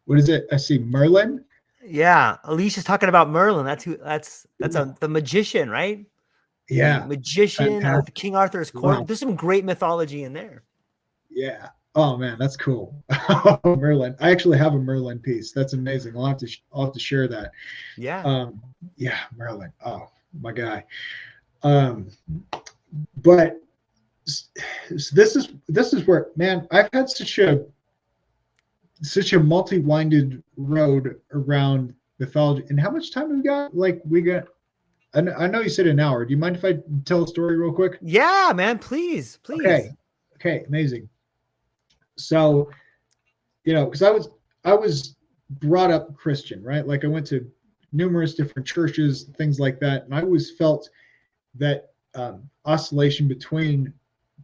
What is it? I see Merlin. Yeah, Alicia's talking about Merlin. That's the magician, right? Yeah, the magician of King Arthur's court. Wow. There's some great mythology in there. Yeah. Oh man, that's cool. Merlin. I actually have a Merlin piece. That's amazing. I'll have to share that. Yeah. Yeah, Merlin. Oh, my guy. But this is where, man, I've had such a multi-winded road around mythology. And how much time have we got? I know you said an hour. Do you mind if I tell a story real quick? Yeah, man, please. Okay, amazing. So, because I was brought up Christian, right? Like I went to numerous different churches, things like that, and I always felt that oscillation between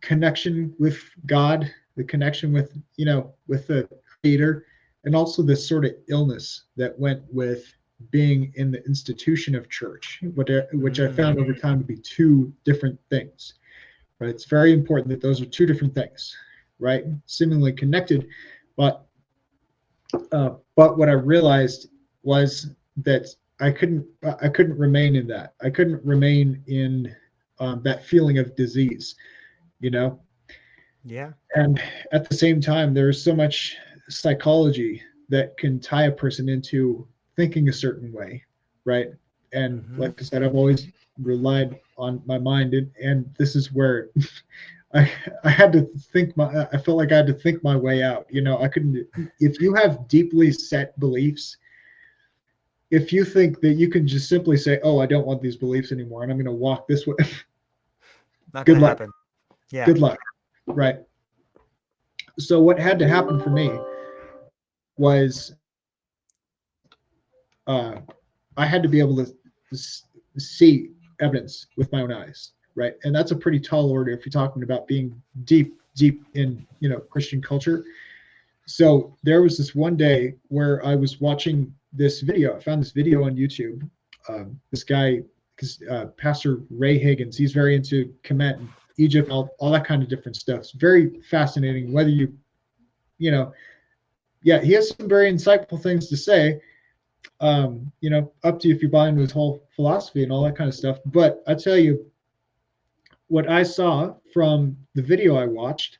connection with God, the connection with the Creator, and also this sort of illness that went with being in the institution of church, which I found over time to be two different things. Right? It's very important that those are two different things, right? Seemingly connected, but what I realized was that I couldn't remain in that. I couldn't remain in that feeling of disease, Yeah. And at the same time, there's so much psychology that can tie a person into thinking a certain way, right? And like I said, I've always relied on my mind, and this is where I had to I felt like I had to think my way out. I couldn't. If you have deeply set beliefs, if you think that you can just simply say, "Oh, I don't want these beliefs anymore, and I'm going to walk this way," not going to happen. Yeah. Good luck, right? So what had to happen for me was I had to be able to see evidence with my own eyes, right? And that's a pretty tall order if you're talking about being deep in Christian culture. So there was this one day where I was watching this video. I found this video on YouTube this guy, Pastor Ray Higgins. He's very into Kemet and Egypt, all that kind of different stuff. It's very fascinating. Whether yeah, he has some very insightful things to say. Up to you if you buy into his whole philosophy and all that kind of stuff. But I tell you, what I saw from the video I watched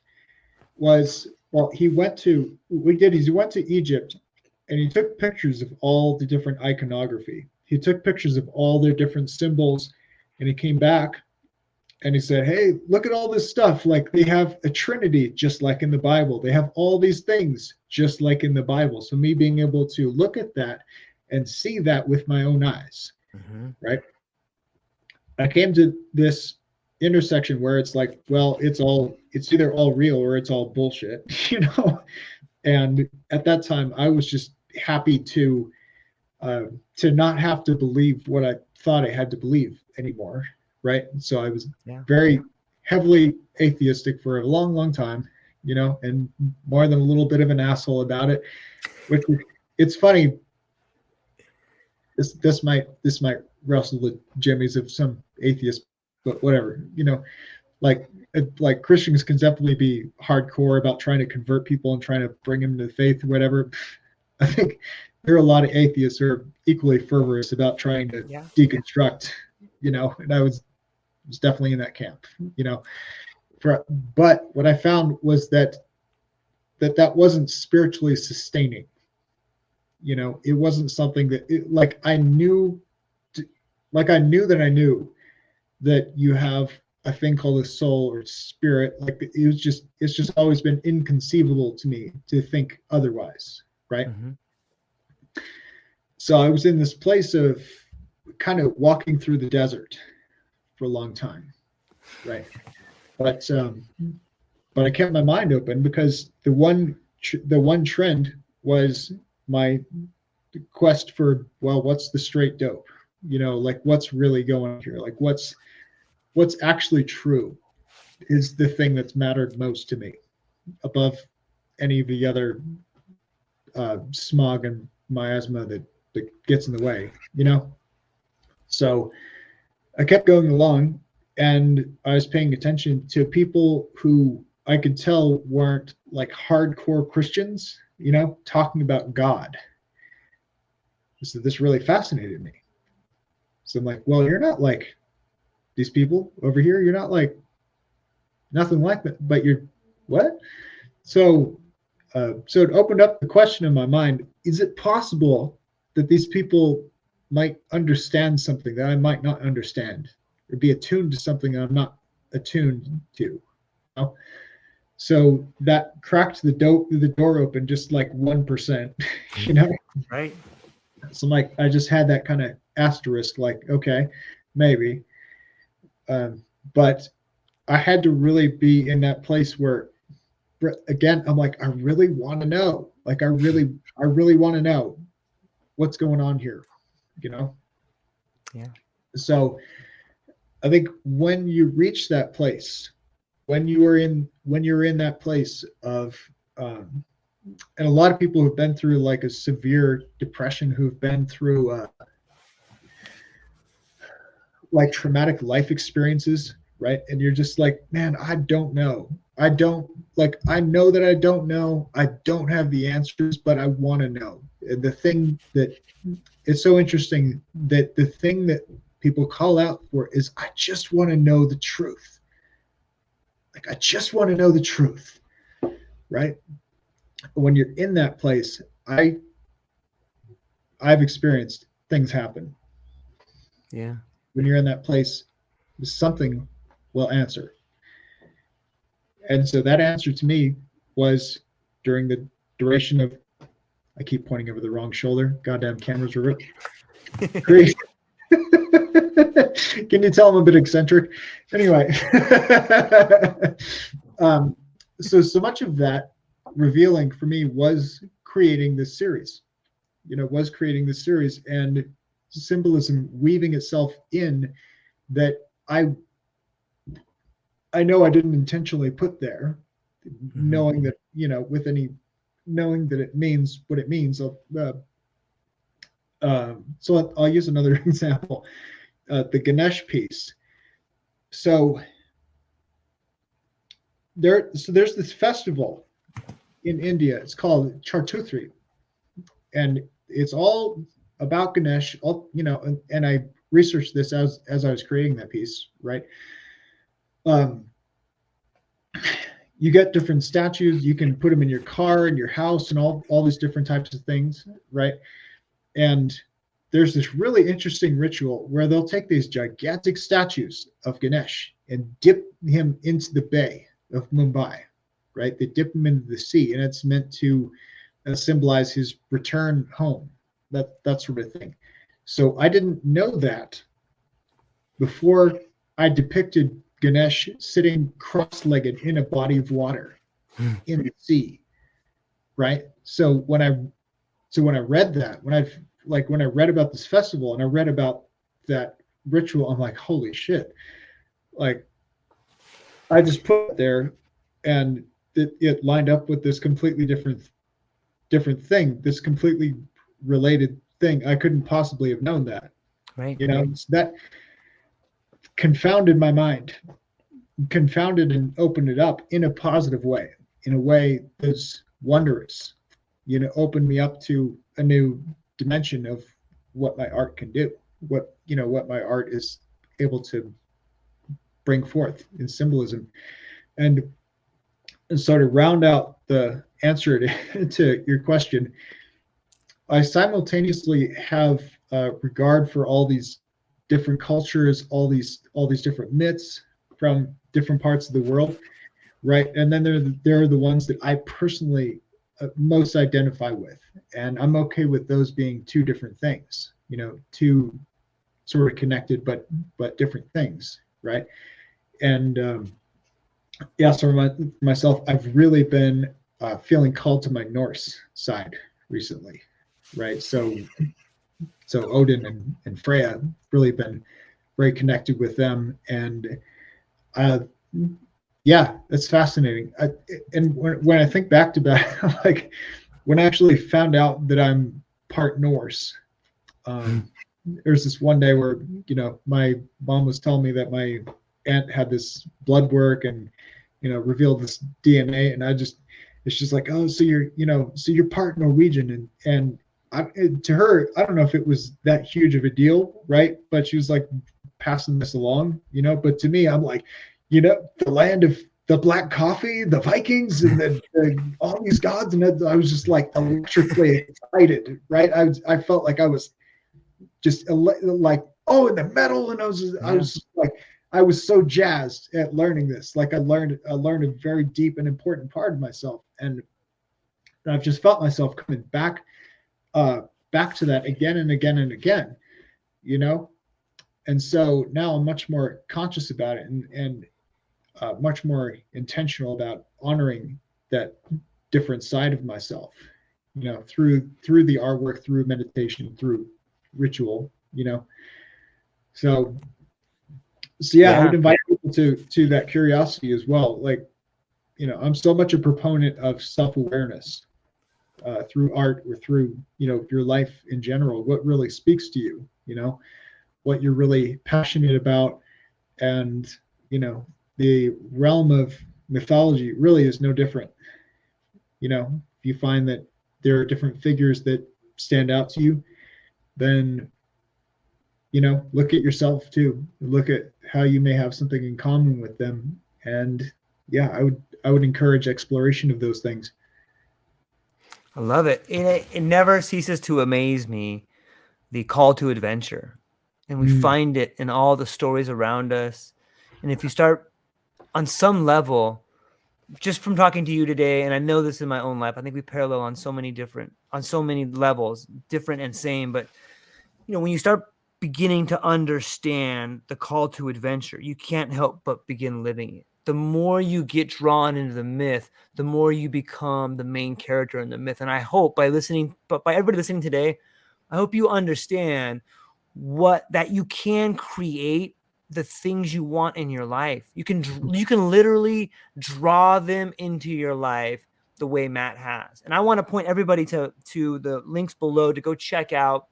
was, well, he went to Egypt and he took pictures of all the different iconography. He took pictures of all their different symbols, and he came back and he said, hey, look at all this stuff. Like, they have a Trinity just like in the Bible. They have all these things just like in the Bible. So me being able to look at that and see that with my own eyes, right? I came to this intersection where it's like, well, it's either all real or it's all bullshit, And at that time, I was just happy to not have to believe what I thought I had to believe anymore, right? So I was very heavily atheistic for a long, long time, and more than a little bit of an asshole about it. Which, it's funny. This might rustle the jimmies of some atheists, but whatever, like Christians can definitely be hardcore about trying to convert people and trying to bring them to the faith or whatever. I think there are a lot of atheists who are equally fervorous about trying to deconstruct, and I was definitely in that camp, but what I found was that wasn't spiritually sustaining. It wasn't something that I knew that you have a thing called a soul or spirit. Like, it's just always been inconceivable to me to think otherwise, right? So I was in this place of kind of walking through the desert for a long time, right? But I kept my mind open, because the one trend was my quest for, well, what's the straight dope? Like, what's really going on here? Like, what's actually true is the thing that's mattered most to me, above any of the other smog and miasma that gets in the way, So I kept going along, and I was paying attention to people who I could tell weren't like hardcore Christians, talking about God. So this really fascinated me. So I'm like, well, you're not like these people over here. You're not like nothing like that, but you're what? So it opened up the question in my mind: is it possible that these people might understand something that I might not understand, or be attuned to something that I'm not attuned to? So that cracked the door open just like 1%, Right. So like, I just had that kind of asterisk, like, okay, maybe. But I had to really be in that place where, again, I'm like, I really want to know. Like, I really want to know what's going on here, Yeah. So I think when you reach that place, when you're in that place of, and a lot of people who've been through like a severe depression, who've been through like traumatic life experiences, right? And you're just like, man, I don't know. I know that I don't know. I don't have the answers, but I want to know. And the thing that it's so interesting, that the thing that people call out for is, I just want to know the truth. Like, I just want to know the truth, right? When you're in that place, I've experienced things happen. Yeah. When you're in that place, something will answer. And so that answer to me was, during the duration of, I keep pointing over the wrong shoulder. Goddamn cameras are crazy. Can you tell I'm a bit eccentric? Anyway, so much of that revealing for me was creating this series. And symbolism weaving itself in, that I know I didn't intentionally put there, knowing that, knowing that it means what it means. So I'll use another example, the Ganesh piece. So there's this festival in India. It's called Chartuthri, and it's all about Ganesh. All, and I researched this as I was creating that piece, right? Um, you get different statues. You can put them in your car, in your house, and all these different types of things, right? And there's this really interesting ritual where they'll take these gigantic statues of Ganesh and dip him into the bay of Mumbai, right? They dip him into the sea, and it's meant to symbolize his return home, that sort of thing. So I didn't know that before I depicted Ganesh sitting cross-legged in a body of water in the sea, right? So when I read that, when I read about this festival and I read about that ritual, I'm like, holy shit! Like, I just put it there, and it lined up with this completely different thing, this completely related thing. I couldn't possibly have known that. Right. So that confounded my mind, confounded and opened it up in a positive way, in a way that's wondrous. Opened me up to a new dimension of what my art can do, what my art is able to bring forth in symbolism. And so to round out the answer to your question, I simultaneously have regard for all these different cultures, all these different myths from different parts of the world, right? And then there are the ones that I personally most identify with, and I'm okay with those being two different things, two sort of connected but different things, right? And yeah, so myself, I've really been feeling called to my Norse side recently, right? So Odin and Freya, really been very connected with them, and uh, yeah, it's fascinating. And when I think back to that, like when I actually found out that I'm part Norse, there's this one day where my mom was telling me that my aunt had this blood work and revealed this DNA, and it's just like, oh, so you're part Norwegian, and to her, I don't know if it was that huge of a deal, right? But she was like passing this along, But to me, I'm like, the land of the black coffee, the Vikings, and all these gods, and I was just like electrically excited, right? I felt like I was just like, oh, in the metal, and I was just like, I was so jazzed at learning this. Like I learned a very deep and important part of myself, and I've just felt myself coming back to that again and again and again, And so now I'm much more conscious about it, and much more intentional about honoring that different side of myself, through the artwork, through meditation, through ritual, So yeah, I would invite people to that curiosity as well. Like, I'm so much a proponent of self-awareness through art or through, your life in general. What really speaks to you, what you're really passionate about, and the realm of mythology really is no different. If you find that there are different figures that stand out to you, then look at yourself too. Look at how you may have something in common with them, and yeah, I would encourage exploration of those things. I love it. It never ceases to amaze me, the call to adventure, and we find it in all the stories around us. And if you start on some level, just from talking to you today, and I know this in my own life, I think we parallel on so many levels, different and same. But when you start beginning to understand the call to adventure, you can't help but begin living it. The more you get drawn into the myth, the more you become the main character in the myth. And I hope by everybody listening today, I hope you understand that you can create the things you want in your life. You can literally draw them into your life the way Matt has. And I want to point everybody to the links below to go check out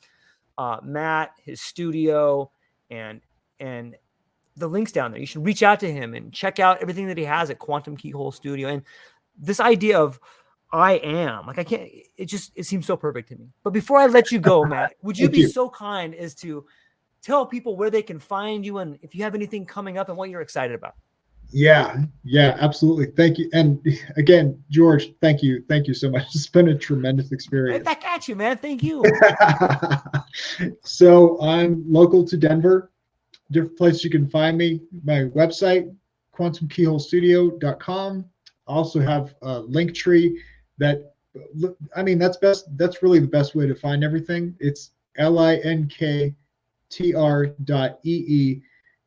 Matt, his studio, and the links down there. You should reach out to him and check out everything that he has at Quantum Keyhole Studio. And this idea of I am, like, I can't, it seems so perfect to me. But before I let you go, Matt, would you be so kind as to tell people where they can find you and if you have anything coming up and what you're excited about? Yeah, absolutely. Thank you. And again, George, thank you so much. It's been a tremendous experience. Right back at you, man. Thank you. So I'm local to Denver. Different places you can find me. My website, quantumkeyholestudio.com. I also have a Linktree that, I mean, that's really the best way to find everything. It's linktr.ee.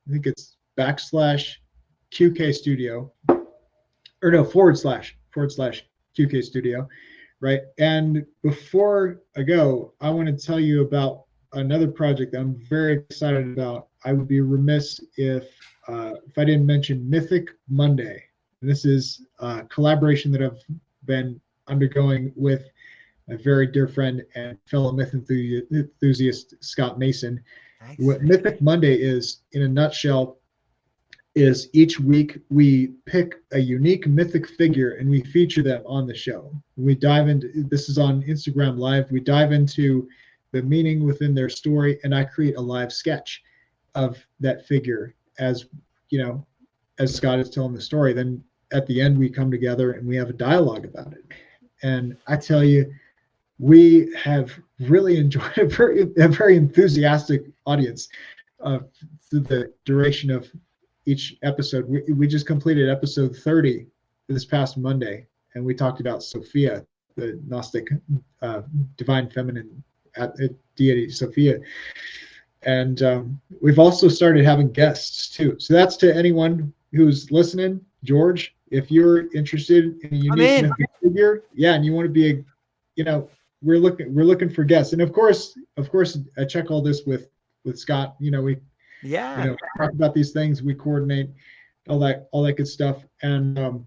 I think it's /qkstudio, or no, /qkstudio, right? And before I go, I want to tell you about another project that I'm very excited about. I would be remiss if I didn't mention Mythic Monday. And this is a collaboration that I've been undergoing with a very dear friend and fellow myth enthusiast, Scott Mason. Nice. What Mythic Monday is, in a nutshell, is each week we pick a unique mythic figure and we feature them on the show. We dive into, this is on Instagram Live, we dive into the meaning within their story, and I create a live sketch of that figure as, you know, as Scott is telling the story. Then at the end we come together and we have a dialogue about it. And I tell you, we have really enjoyed a very enthusiastic audience through the duration of each episode. We just completed episode 30 this past Monday, and we talked about Sophia, the Gnostic divine feminine deity Sophia. And we've also started having guests too. So that's to anyone who's listening. George, if you're interested in a unique mythic figure, and you want to be we're looking for guests. And of course I check all this with Scott. We talk about these things, we coordinate all that good stuff. And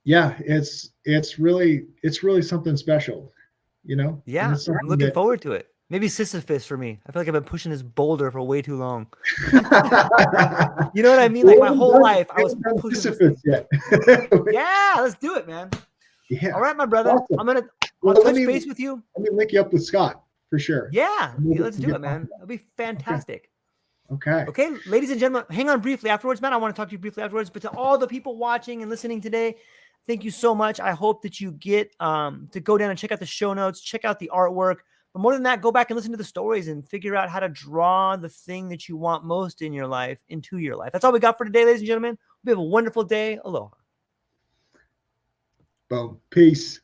it's really something special, I'm looking forward to it. Maybe Sisyphus for me. I feel like I've been pushing this boulder for way too long. You know what I mean? Like my whole life I was pushing Sisyphus yet. Yeah, let's do it, man. Yeah. All right, my brother. Awesome. I'll touch base with you. Let me link you up with Scott for sure. Yeah, let's do it, man. That'll be fantastic. Okay, ladies and gentlemen, hang on briefly afterwards, man. I want to talk to you briefly afterwards. But to all the people watching and listening today, thank you so much. I hope that you get to go down and check out the show notes, check out the artwork. But more than that, go back and listen to the stories and figure out how to draw the thing that you want most in your life into your life. That's all we got for today, ladies and gentlemen. We have a wonderful day. Aloha. Boom. Peace.